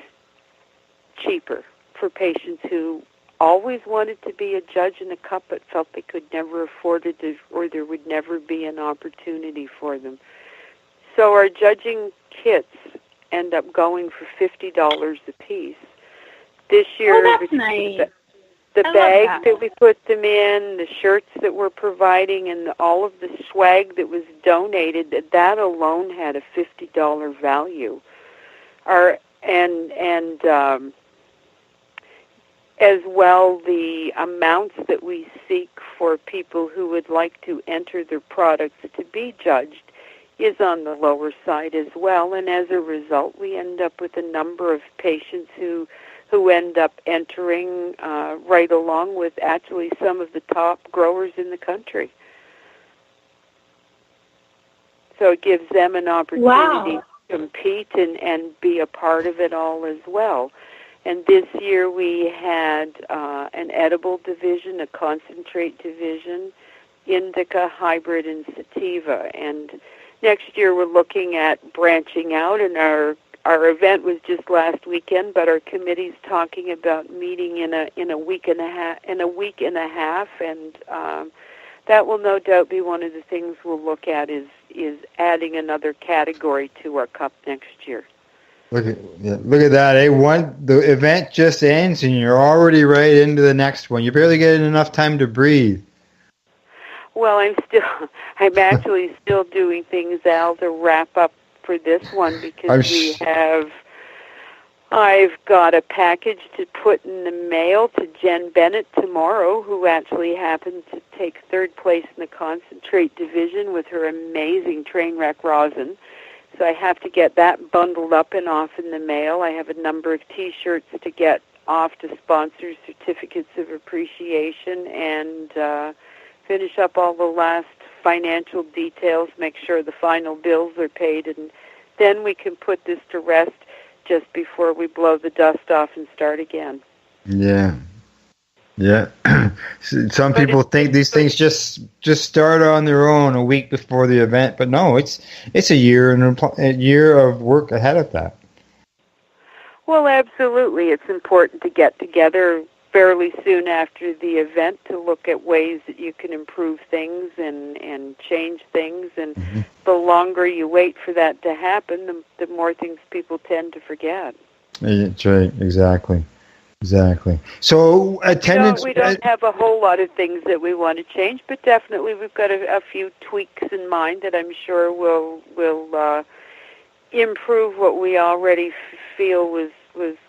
Speaker 8: cheaper for patients who always wanted to be a judge in a cup but felt they could never afford it, or there would never be an opportunity for them. So our judging kits end up going for $50 a piece. This year,
Speaker 7: that's nice.
Speaker 8: The bags that we put them in, the shirts that we're providing, and all of the swag that was donated, that alone had a $50 value. As well, the amounts that we seek for people who would like to enter their products to be judged is on the lower side as well, and as a result, we end up with a number of patients who end up entering right along with actually some of the top growers in the country. So it gives them an opportunity to compete and be a part of it all as well. And this year we had an edible division, a concentrate division, indica, hybrid, and sativa. And next year we're looking at branching out, and our event was just last weekend, but our committee's talking about meeting in a week and a half, and that will no doubt be one of the things we'll look at is adding another category to our cup next year.
Speaker 1: Look at that, eh? The event just ends and you're already right into the next one. You're barely getting enough time to breathe.
Speaker 8: Well, I'm actually still doing things, Al, to wrap up for this one because I've got a package to put in the mail to Jen Bennett tomorrow, who actually happened to take third place in the concentrate division with her amazing train wreck rosin. So I have to get that bundled up and off in the mail. I have a number of T-shirts to get off to sponsors, certificates of appreciation, and finish up all the last financial details, make sure the final bills are paid, and then we can put this to rest just before we blow the dust off and start again.
Speaker 1: Yeah. Yeah. Some people think these things just start on their own a week before the event, but no, it's a year and a year of work ahead of that.
Speaker 8: Well, absolutely. It's important to get together fairly soon after the event to look at ways that you can improve things and change things. And the longer you wait for that to happen, the more things people tend to forget.
Speaker 1: That's right. Exactly. So attendance.
Speaker 8: We don't have a whole lot of things that we want to change, but definitely we've got a few tweaks in mind that I'm sure will improve what we already feel was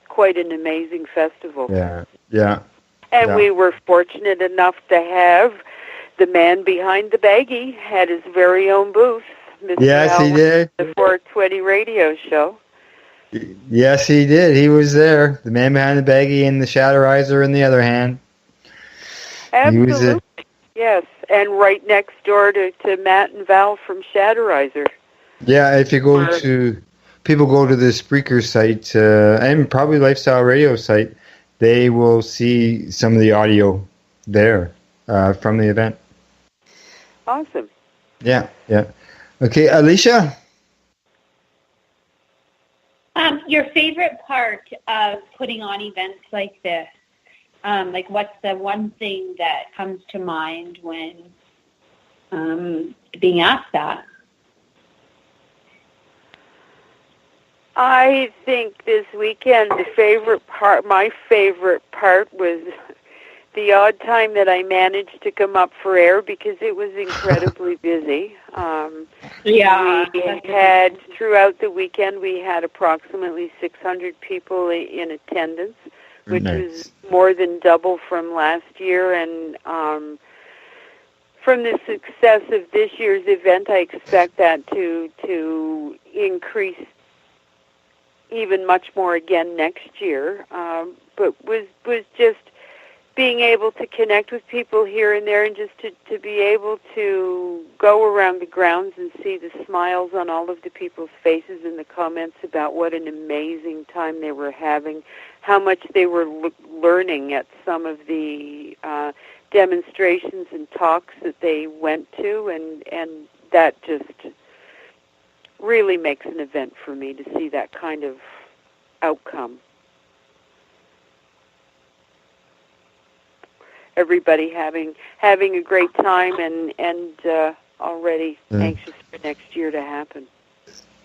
Speaker 8: quite an amazing festival.
Speaker 1: Yeah.
Speaker 8: And we were fortunate enough to have the man behind the baggie had his very own booth. Mr.
Speaker 1: Yes, he did.
Speaker 8: The 420 radio show.
Speaker 1: Yes, he did. He was there. The man behind the baggie and the Shatterizer in the other hand.
Speaker 8: Absolutely. Yes, and right next door to Matt and Val from Shatterizer.
Speaker 1: Yeah, if you go people go to the Spreaker site and probably Lifestyle Radio site, they will see some of the audio there from the event.
Speaker 8: Awesome.
Speaker 1: Yeah. Okay, Alicia?
Speaker 7: Your favorite part of putting on events like this? Like, what's the one thing that comes to mind when being asked that?
Speaker 8: I think this weekend my favorite part was the odd time that I managed to come up for air because it was incredibly busy. We had, throughout the weekend, we had approximately 600 people in attendance, which was more than double from last year. And from the success of this year's event, I expect that to increase even much more again next year. But was just being able to connect with people here and there, and just to be able to go around the grounds and see the smiles on all of the people's faces and the comments about what an amazing time they were having, how much they were learning at some of the demonstrations and talks that they went to, and that just really makes an event for me to see that kind of outcome. Everybody having a great time and already anxious for next year to happen.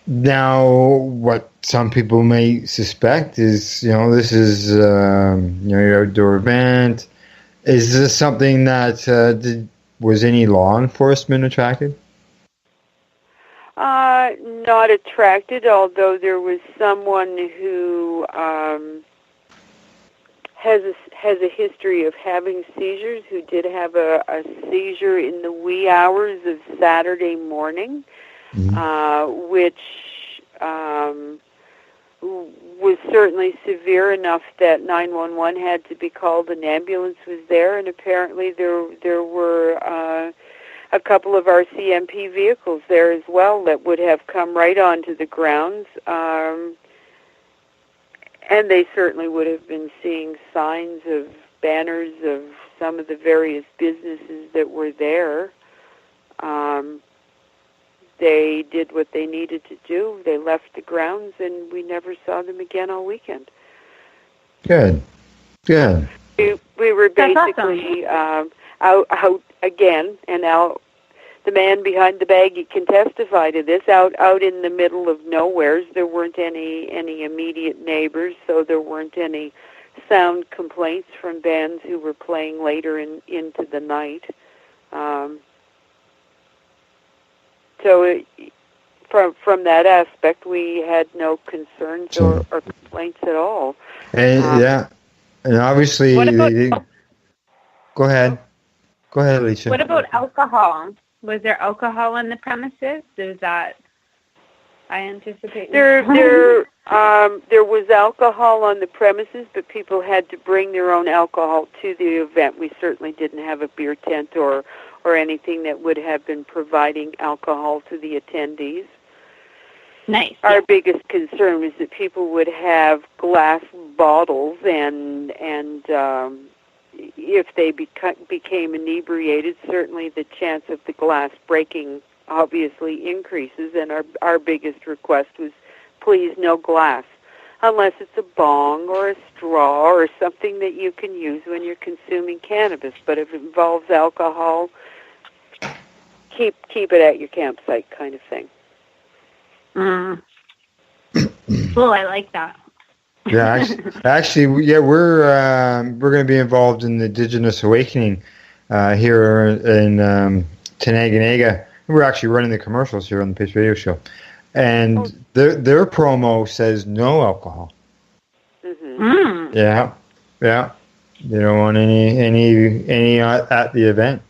Speaker 1: Now, what some people may suspect is, this is your outdoor event. Is this something that was any law enforcement attracted?
Speaker 8: Not attracted, although there was someone who has a history of having seizures, who did have a seizure in the wee hours of Saturday morning, which was certainly severe enough that 911 had to be called. An ambulance was there, and apparently there were a couple of RCMP vehicles there as well that would have come right onto the grounds. And they certainly would have been seeing signs of banners of some of the various businesses that were there. They did what they needed to do. They left the grounds, and we never saw them again all weekend.
Speaker 1: Good.
Speaker 8: We were basically out again, and out. The man behind the baggie can testify to this. Out in the middle of nowheres, there weren't any immediate neighbors, so there weren't any sound complaints from bands who were playing later into the night. So from that aspect, we had no concerns or complaints at all.
Speaker 1: And and obviously Go ahead, Alicia.
Speaker 7: What about alcohol? Was there alcohol on the premises? Is that, I anticipate?
Speaker 8: There was alcohol on the premises, but people had to bring their own alcohol to the event. We certainly didn't have a beer tent or anything that would have been providing alcohol to the attendees.
Speaker 7: Nice.
Speaker 8: Our biggest concern was that people would have glass bottles and if they became inebriated, certainly the chance of the glass breaking obviously increases, and our biggest request was, please, no glass, unless it's a bong or a straw or something that you can use when you're consuming cannabis. But if it involves alcohol, keep it at your campsite, kind of thing.
Speaker 7: Well, I like that.
Speaker 1: Yeah, actually, we're going to be involved in the Indigenous Awakening here in Tenaganaga. We're actually running the commercials here on the Pace Radio Show, and their promo says no alcohol.
Speaker 7: Mm-hmm.
Speaker 1: Yeah. They don't want any at the event.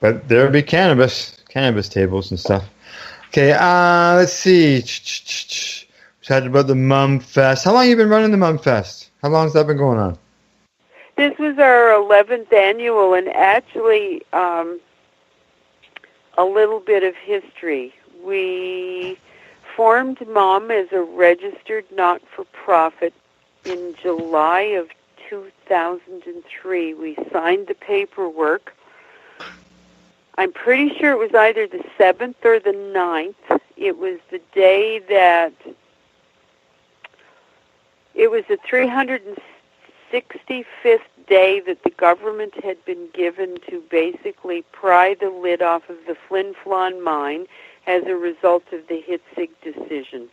Speaker 1: But there'll be cannabis tables and stuff. Okay, let's see. We talked about the MUMM Fest. How long have you been running the MUMM Fest? How long has that been going on?
Speaker 8: This was our 11th annual, and actually a little bit of history. We formed MUMM as a registered not-for-profit in July of 2003. We signed the paperwork. I'm pretty sure it was either the 7th or the 9th. It was the day that it was the 365th day that the government had been given to basically pry the lid off of the Flin Flon mine as a result of the Hitzig decision.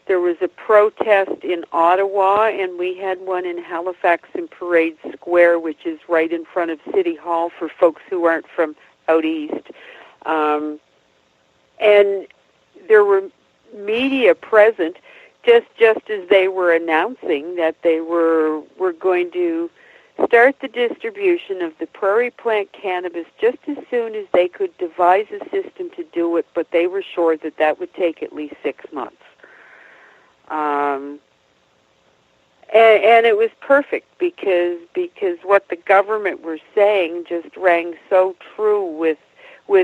Speaker 8: There was a protest in Ottawa, and we had one in Halifax in Parade Square, which is right in front of City Hall for folks who aren't from out east. And there were media present just as they were announcing that they were going to start the distribution of the prairie plant cannabis just as soon as they could devise a system to do it, but they were sure that would take at least 6 months. And it was perfect because what the government were saying just rang so true with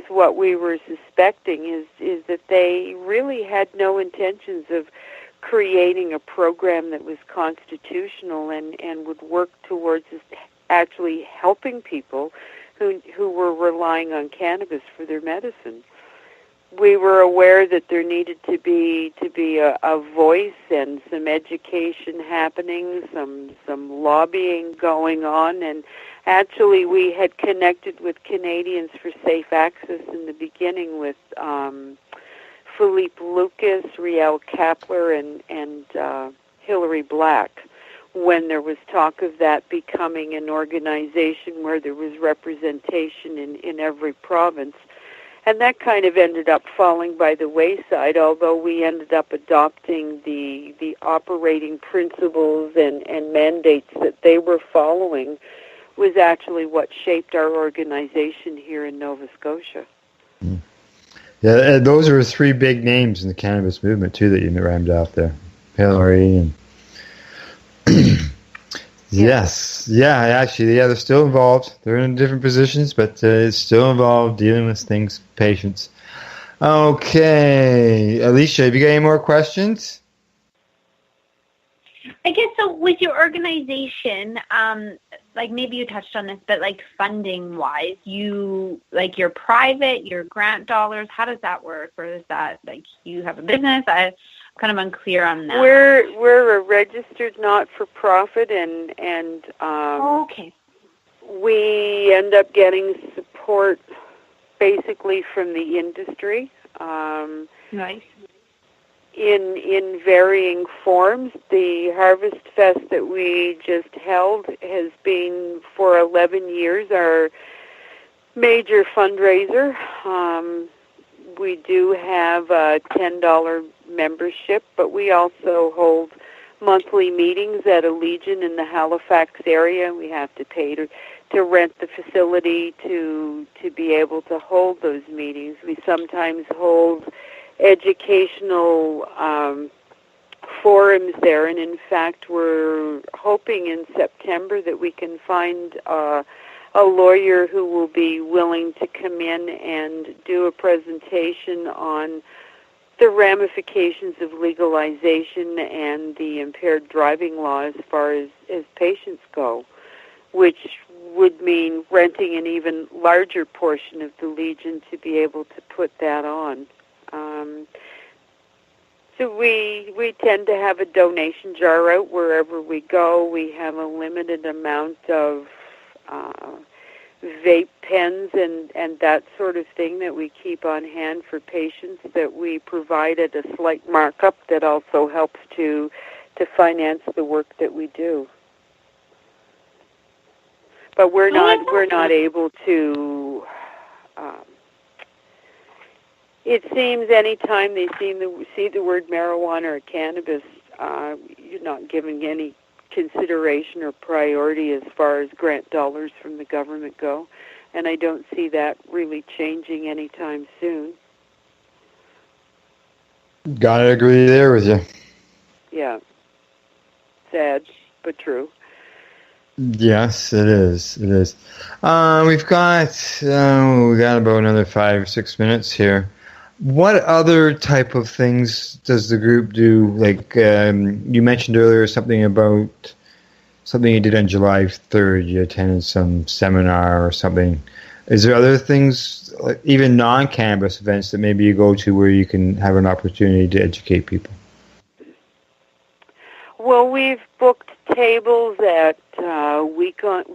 Speaker 8: what we were suspecting is that they really had no intentions of creating a program that was constitutional and would work towards actually helping people who were relying on cannabis for their medicine. We were aware that there needed to be a voice and some education happening, some lobbying going on, and actually we had connected with Canadians for Safe Access in the beginning with Philippe Lucas, Riel Kapler, and Hillary Black, when there was talk of that becoming an organization where there was representation in every province. And that kind of ended up falling by the wayside, although we ended up adopting the operating principles and mandates that they were following was actually what shaped our organization here in Nova Scotia.
Speaker 1: Mm. Yeah, those are three big names in the cannabis movement, too, that you rammed out there. Hillary and... Yes. Yeah, actually, they're still involved. They're in different positions, but it's still involved dealing with things, patients. Okay. Alicia, have you got any more questions?
Speaker 7: I guess so with your organization, like maybe you touched on this, but like funding wise, you're private, your grant dollars, how does that work? Or is that like you have a business? I'm kind of unclear on that.
Speaker 8: We're a registered not-for-profit and
Speaker 7: okay.
Speaker 8: We end up getting support basically from the industry.
Speaker 7: Nice.
Speaker 8: In varying forms. The Harvestfest that we just held has been for 11 years our major fundraiser. We do have a $10 membership, but we also hold monthly meetings at a Legion in the Halifax area. We have to pay to rent the facility to be able to hold those meetings. We sometimes hold educational forums there, and in fact we're hoping in September that we can find a lawyer who will be willing to come in and do a presentation on the ramifications of legalization and the impaired driving law as far as patients go, which would mean renting an even larger portion of the Legion to be able to put that on. So we tend to have a donation jar out wherever we go. We have a limited amount of vape pens and that sort of thing that we keep on hand for patients that we provide at a slight markup that also helps to finance the work that we do. But we're not able to. It seems anytime they see the word marijuana or cannabis, you're not giving any consideration or priority as far as grant dollars from the government go, and I don't see that really changing anytime soon.
Speaker 1: Gotta agree there with you.
Speaker 8: Yeah. Sad, but true.
Speaker 1: Yes, it is. It is. We've got about another 5 or 6 minutes here. What other type of things does the group do? Like you mentioned earlier, something you did on July 3rd. You attended some seminar or something. Is there other things, like even non-cannabis events, that maybe you go to where you can have an opportunity to educate people?
Speaker 8: Well, we've booked tables at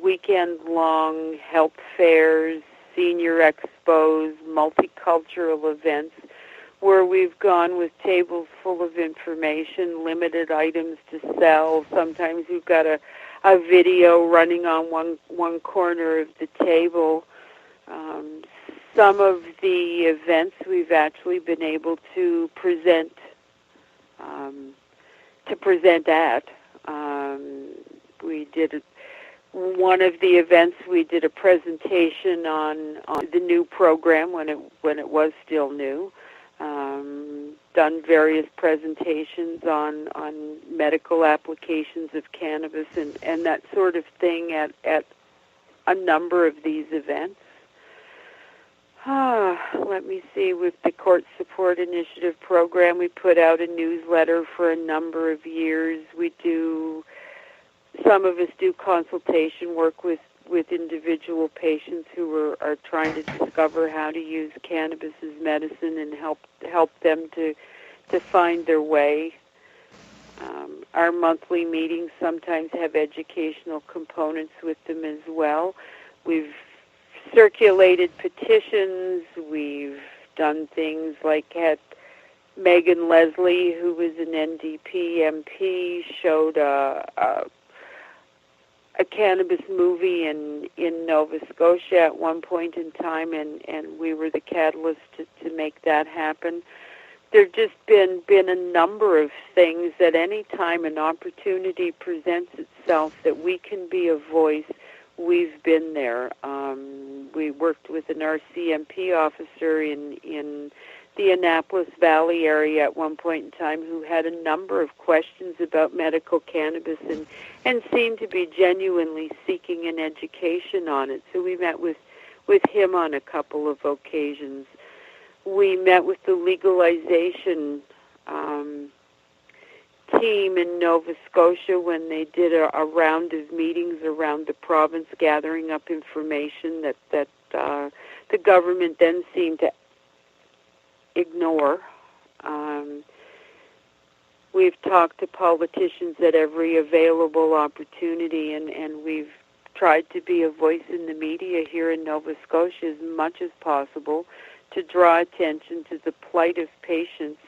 Speaker 8: weekend-long health fairs, senior expos, multicultural events, where we've gone with tables full of information, limited items to sell. Sometimes we've got a video running on one corner of the table. Some of the events we've actually been able to present at. We did one of the events. We did a presentation on the new program when it was still new. Done various presentations on medical applications of cannabis and that sort of thing at a number of these events. Let me see. With the Court Support Initiative program, we put out a newsletter for a number of years. Some of us do consultation work with individual patients who are trying to discover how to use cannabis as medicine and help them to find their way. Our monthly meetings sometimes have educational components with them as well. We've circulated petitions. We've done things like had Megan Leslie, who was an NDP MP, showed a cannabis movie in Nova Scotia at one point in time, and we were the catalyst to make that happen. There have just been a number of things that any time an opportunity presents itself that we can be a voice, we've been there. We worked with an RCMP officer in the Annapolis Valley area at one point in time who had a number of questions about medical cannabis and seemed to be genuinely seeking an education on it. So we met with him on a couple of occasions. We met with the legalization team in Nova Scotia when they did a round of meetings around the province, gathering up information that the government then seemed to ignore. We've talked to politicians at every available opportunity, and we've tried to be a voice in the media here in Nova Scotia as much as possible to draw attention to the plight of patients,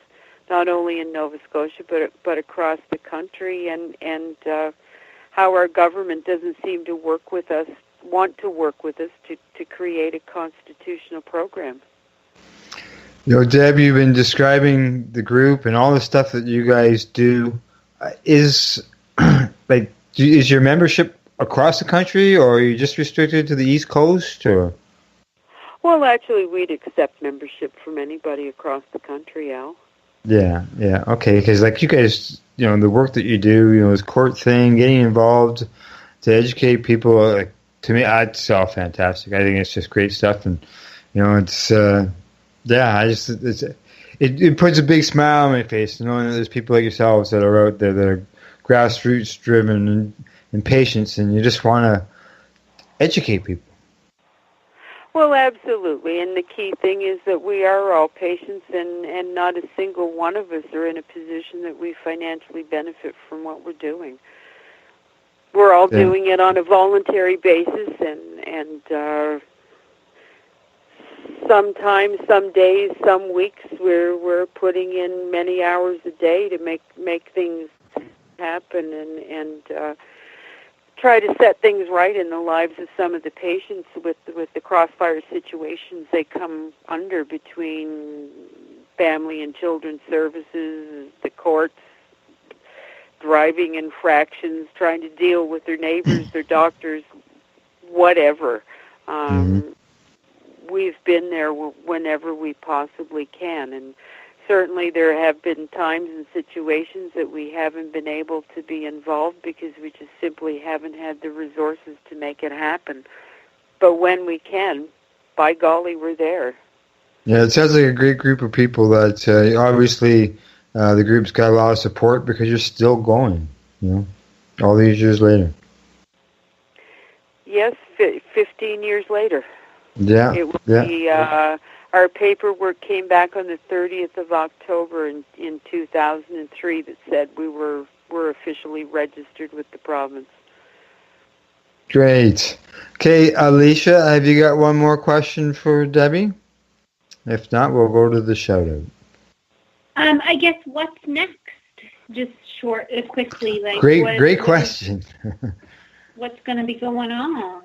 Speaker 8: not only in Nova Scotia but across the country, and how our government doesn't seem to want to work with us to create a constitutional program.
Speaker 1: You know, Deb, you've been describing the group and all the stuff that you guys do. Is your membership across the country, or are you just restricted to the East Coast, or?
Speaker 8: Well, actually, we'd accept membership from anybody across the country, Al. Yeah,
Speaker 1: okay, because like you guys, you know, the work that you do, this court thing, getting involved to educate people, to me, it's all it's fantastic. I think it's just great stuff, and it's it puts a big smile on my face, knowing that there's people like yourselves that are out there that are grassroots driven and patients, and you just want to educate people.
Speaker 8: Well, absolutely, and the key thing is that we are all patients, and not a single one of us are in a position that we financially benefit from what we're doing. We're all doing it on a voluntary basis, and sometimes, some days, some weeks, we're putting in many hours a day to make things happen and try to set things right in the lives of some of the patients with the crossfire situations they come under between family and children's services, the courts, driving infractions, trying to deal with their neighbors, their doctors, whatever. We've been there whenever we possibly can, and certainly there have been times and situations that we haven't been able to be involved because we just simply haven't had the resources to make it happen. But when we can, by golly, we're there.
Speaker 1: Yeah, it sounds like a great group of people that obviously the group's got a lot of support because you're still going, all these years later.
Speaker 8: Yes, 15 years later.
Speaker 1: Yeah.
Speaker 8: It will be, our paperwork came back on the 30th of October in 2003 that said we're officially registered with the province.
Speaker 1: Great. Okay, Alicia, have you got one more question for Debbie? If not, we'll go to the shout-out.
Speaker 7: I guess what's next? Just quickly. Like
Speaker 1: great question.
Speaker 7: What's going to be going on?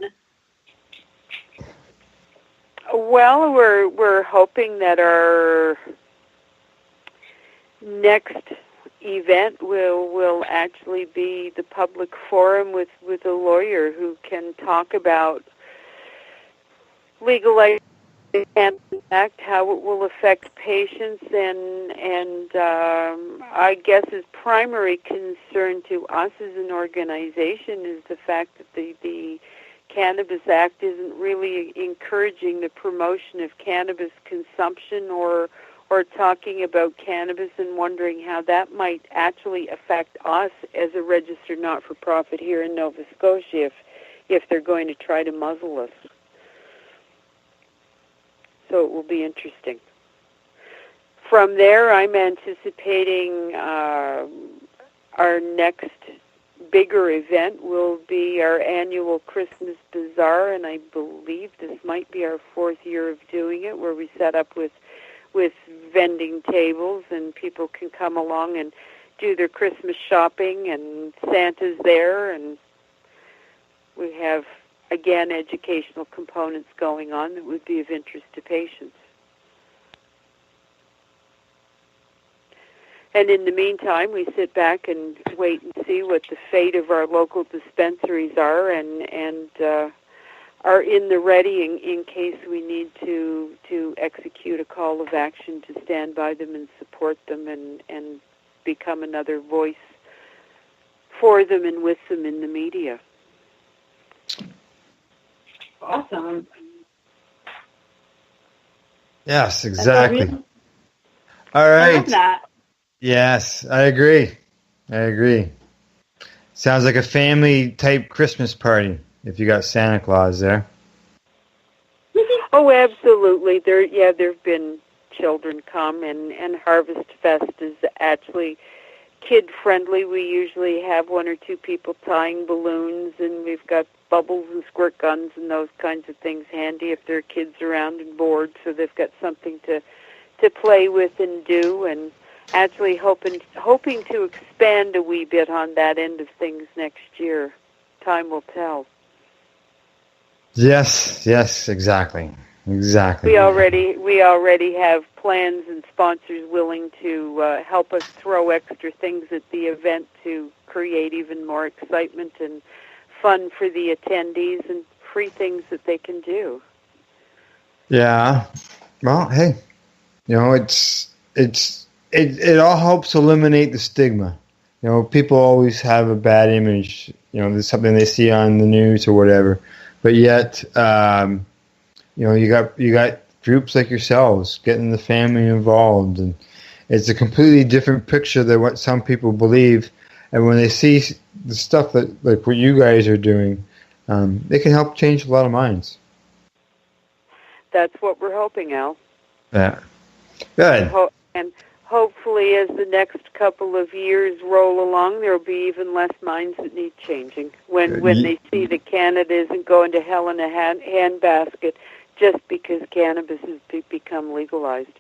Speaker 8: Well, we're hoping that our next event will actually be the public forum with a lawyer who can talk about legalizing the Cannabis Act, how it will affect patients, and I guess his primary concern to us as an organization is the fact that the Cannabis Act isn't really encouraging the promotion of cannabis consumption or talking about cannabis, and wondering how that might actually affect us as a registered not-for-profit here in Nova Scotia if they're going to try to muzzle us. So it will be interesting. From there, I'm anticipating our next bigger event will be our annual Christmas Bazaar, and I believe this might be our 4th year of doing it, where we set up with vending tables, and people can come along and do their Christmas shopping, and Santa's there, and we have, again, educational components going on that would be of interest to patients. And in the meantime, we sit back and wait and see what the fate of our local dispensaries are, and are in the ready in case we need to execute a call of action to stand by them and support them and become another voice for them and with them in the media.
Speaker 7: Awesome.
Speaker 1: Yes, exactly. All right.
Speaker 7: I love that.
Speaker 1: Yes, I agree. Sounds like a family-type Christmas party if you got Santa Claus there.
Speaker 8: Oh, absolutely. There have been children come, and Harvestfest is actually kid-friendly. We usually have 1 or 2 people tying balloons, and we've got bubbles and squirt guns and those kinds of things handy if there are kids around and bored, so they've got something to play with and do, and actually hoping to expand a wee bit on that end of things next year. Time will tell.
Speaker 1: Yes, exactly.
Speaker 8: We already have plans and sponsors willing to help us throw extra things at the event to create even more excitement and fun for the attendees and free things that they can do.
Speaker 1: Yeah. Well, hey, it all helps eliminate the stigma. People always have a bad image. There's something they see on the news or whatever, but yet, you got groups like yourselves, getting the family involved, and it's a completely different picture than what some people believe. And when they see the stuff that, like what you guys are doing, they can help change a lot of minds.
Speaker 8: That's what we're hoping, Al.
Speaker 1: Yeah. Good.
Speaker 8: And hopefully, as the next couple of years roll along, there will be even less minds that need changing. When they see that Canada isn't going to hell in a handbasket just because cannabis has become legalized.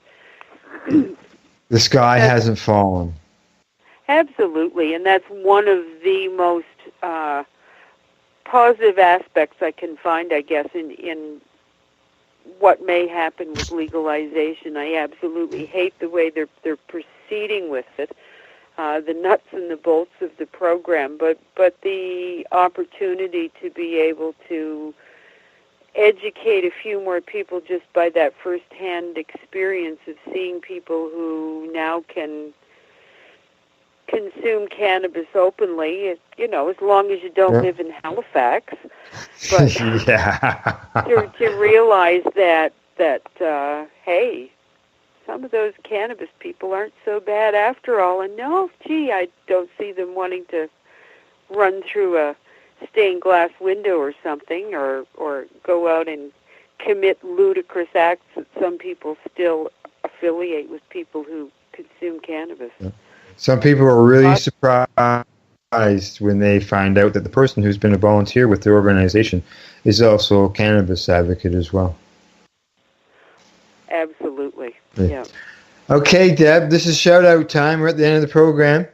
Speaker 1: The sky hasn't fallen.
Speaker 8: Absolutely, and that's one of the most positive aspects I can find, I guess, in what may happen with legalization. I absolutely hate the way they're proceeding with it, the nuts and the bolts of the program, but the opportunity to be able to educate a few more people just by that first-hand experience of seeing people who now can consume cannabis openly, as long as you don't live in Halifax. But to realize that hey, some of those cannabis people aren't so bad after all, and no, gee, I don't see them wanting to run through a stained glass window or something, or go out and commit ludicrous acts that some people still affiliate with people who consume cannabis.
Speaker 1: Yeah. Some people are really surprised when they find out that the person who's been a volunteer with the organization is also a cannabis advocate as well.
Speaker 8: Absolutely. Yeah.
Speaker 1: Okay, Deb, this is shout-out time. We're at the end of the program.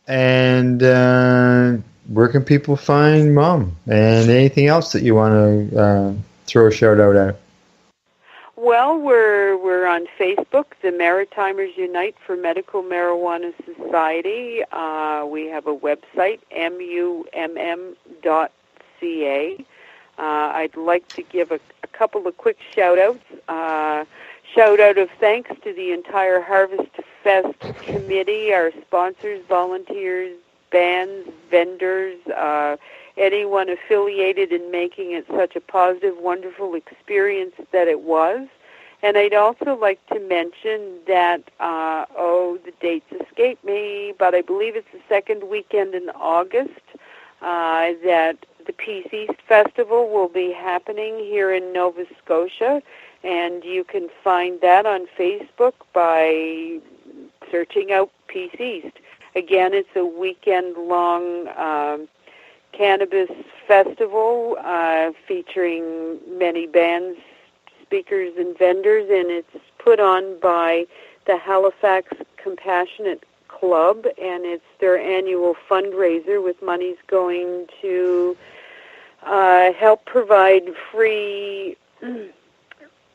Speaker 1: And where can people find MUMM? And anything else that you want to throw a shout-out at?
Speaker 8: Well, we're on Facebook, the Maritimers Unite for Medical Marijuana Society. We have a website, MUMM.ca. I'd like to give a couple of quick shout-outs. Shout-out of thanks to the entire Harvestfest committee, our sponsors, volunteers, bands, vendors, anyone affiliated in making it such a positive, wonderful experience that it was. And I'd also like to mention that, the dates escape me, but I believe it's the second weekend in August, that the Peace East Festival will be happening here in Nova Scotia, and you can find that on Facebook by searching out Peace East. Again, it's a weekend-long cannabis festival featuring many bands, speakers, and vendors, and it's put on by the Halifax Compassionate Club, and it's their annual fundraiser with monies going to help provide free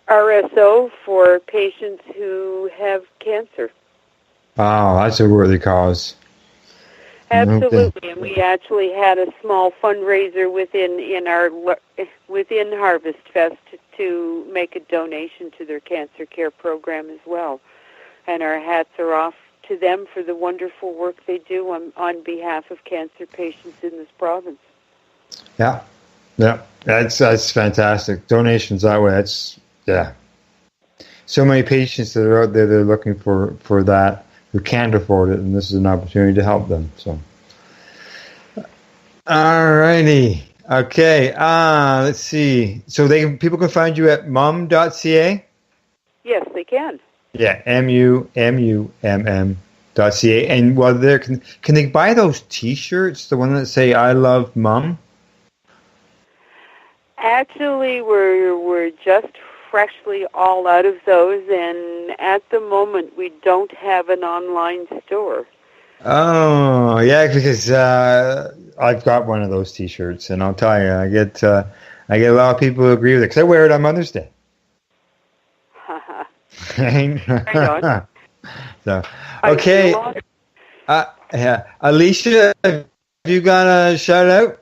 Speaker 8: RSO for patients who have cancer.
Speaker 1: Oh, that's a worthy cause.
Speaker 8: Absolutely, and we actually had a small fundraiser within Harvestfest to make a donation to their cancer care program as well. And our hats are off to them for the wonderful work they do on behalf of cancer patients in this province.
Speaker 1: Yeah, that's fantastic. Donations that way, so many patients that are out there that are looking for that, who can't afford it, and this is an opportunity to help them. So, all righty, okay. Let's see. So people can find you at mumm.ca.
Speaker 8: Yes, they can.
Speaker 1: Yeah, MUMM.ca. And while there, can they buy those T-shirts, the one that say "I love MUMM"?
Speaker 8: Actually, we're just freshly all out of those, and at the moment we don't have an online store.
Speaker 1: Oh, yeah, because I've got one of those T-shirts, and I'll tell you, I get a lot of people who agree with it, because I wear it on Mother's Day.
Speaker 8: Right on.
Speaker 1: So, okay. Yeah. Alicia, have you got a shout-out?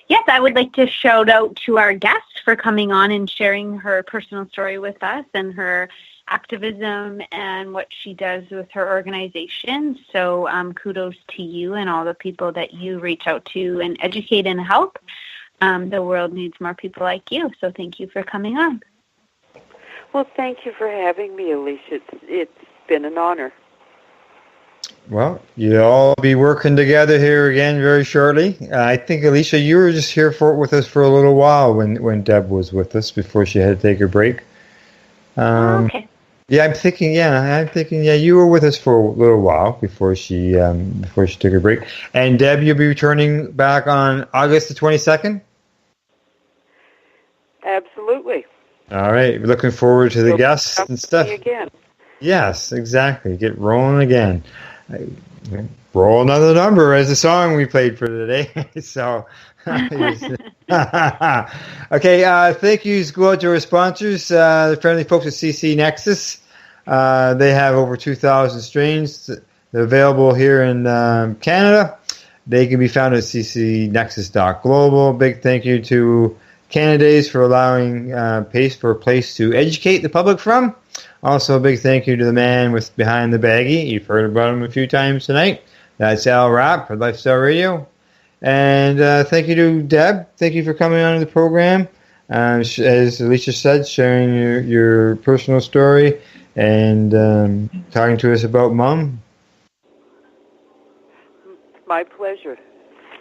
Speaker 7: Yes, I would like to shout out to our guest for coming on and sharing her personal story with us and her activism and what she does with her organization. So kudos to you and all the people that you reach out to and educate and help. the world needs more people like you. So thank you for coming on.
Speaker 8: Well, thank you for having me, Alicia. It's been an honor.
Speaker 1: Well, you'll all be working together here again very shortly. I think, Alicia, you were just here with us for a little while when Deb was with us before she had to take a break.
Speaker 7: Okay.
Speaker 1: Yeah, I'm thinking, you were with us for a little while before she took a break. And Deb, you'll be returning back on August the 22nd?
Speaker 8: Absolutely.
Speaker 1: All right, we're looking forward to the guests and stuff.
Speaker 8: Again.
Speaker 1: Yes, exactly. Get rolling again. Roll another number as the song we played for today. So, okay. Thank yous go out to our sponsors, the friendly folks at CC Nexus. They have over 2,000 strains. They're available here in Canada. They can be found at ccnexus.global. Big thank you to Canada's for allowing Pace for a place to educate the public from. Also, a big thank you to the man with behind the baggie. You've heard about him a few times tonight. That's Al Rapp for Lifestyle Radio. And thank you to Deb. Thank you for coming on to the program. As Alicia said, sharing your personal story and talking to us about MUMM.
Speaker 8: My pleasure.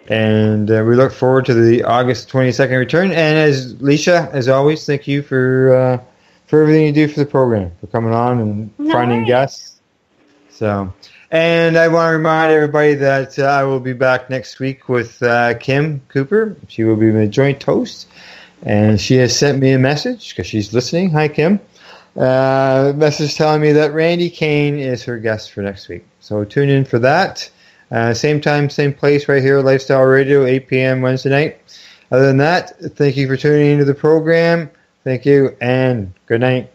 Speaker 1: And we look forward to the August 22nd return. And as Alicia, as always, thank you for everything you do for the program, for coming on and finding guests. So, and I want to remind everybody that I will be back next week with Kim Cooper. She will be my joint host. And she has sent me a message because she's listening. Hi, Kim. Message telling me that Randy Kane is her guest for next week. So tune in for that. Same time, same place right here, Lifestyle Radio, 8 p.m. Wednesday night. Other than that, thank you for tuning into the program. Thank you, and good night.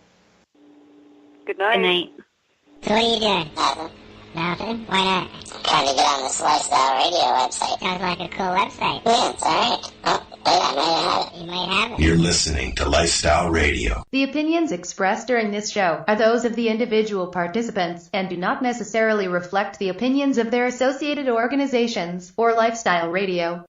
Speaker 8: Good night.
Speaker 7: Good night.
Speaker 3: So what are you doing? Nothing. Why not?
Speaker 4: Trying to get on this Lifestyle Radio website.
Speaker 3: Sounds like a cool website.
Speaker 4: Yeah, it's alright. Oh, wait, I might have it.
Speaker 3: You might have it.
Speaker 2: You're listening to Lifestyle Radio.
Speaker 5: The opinions expressed during this show are those of the individual participants and do not necessarily reflect the opinions of their associated organizations or Lifestyle Radio.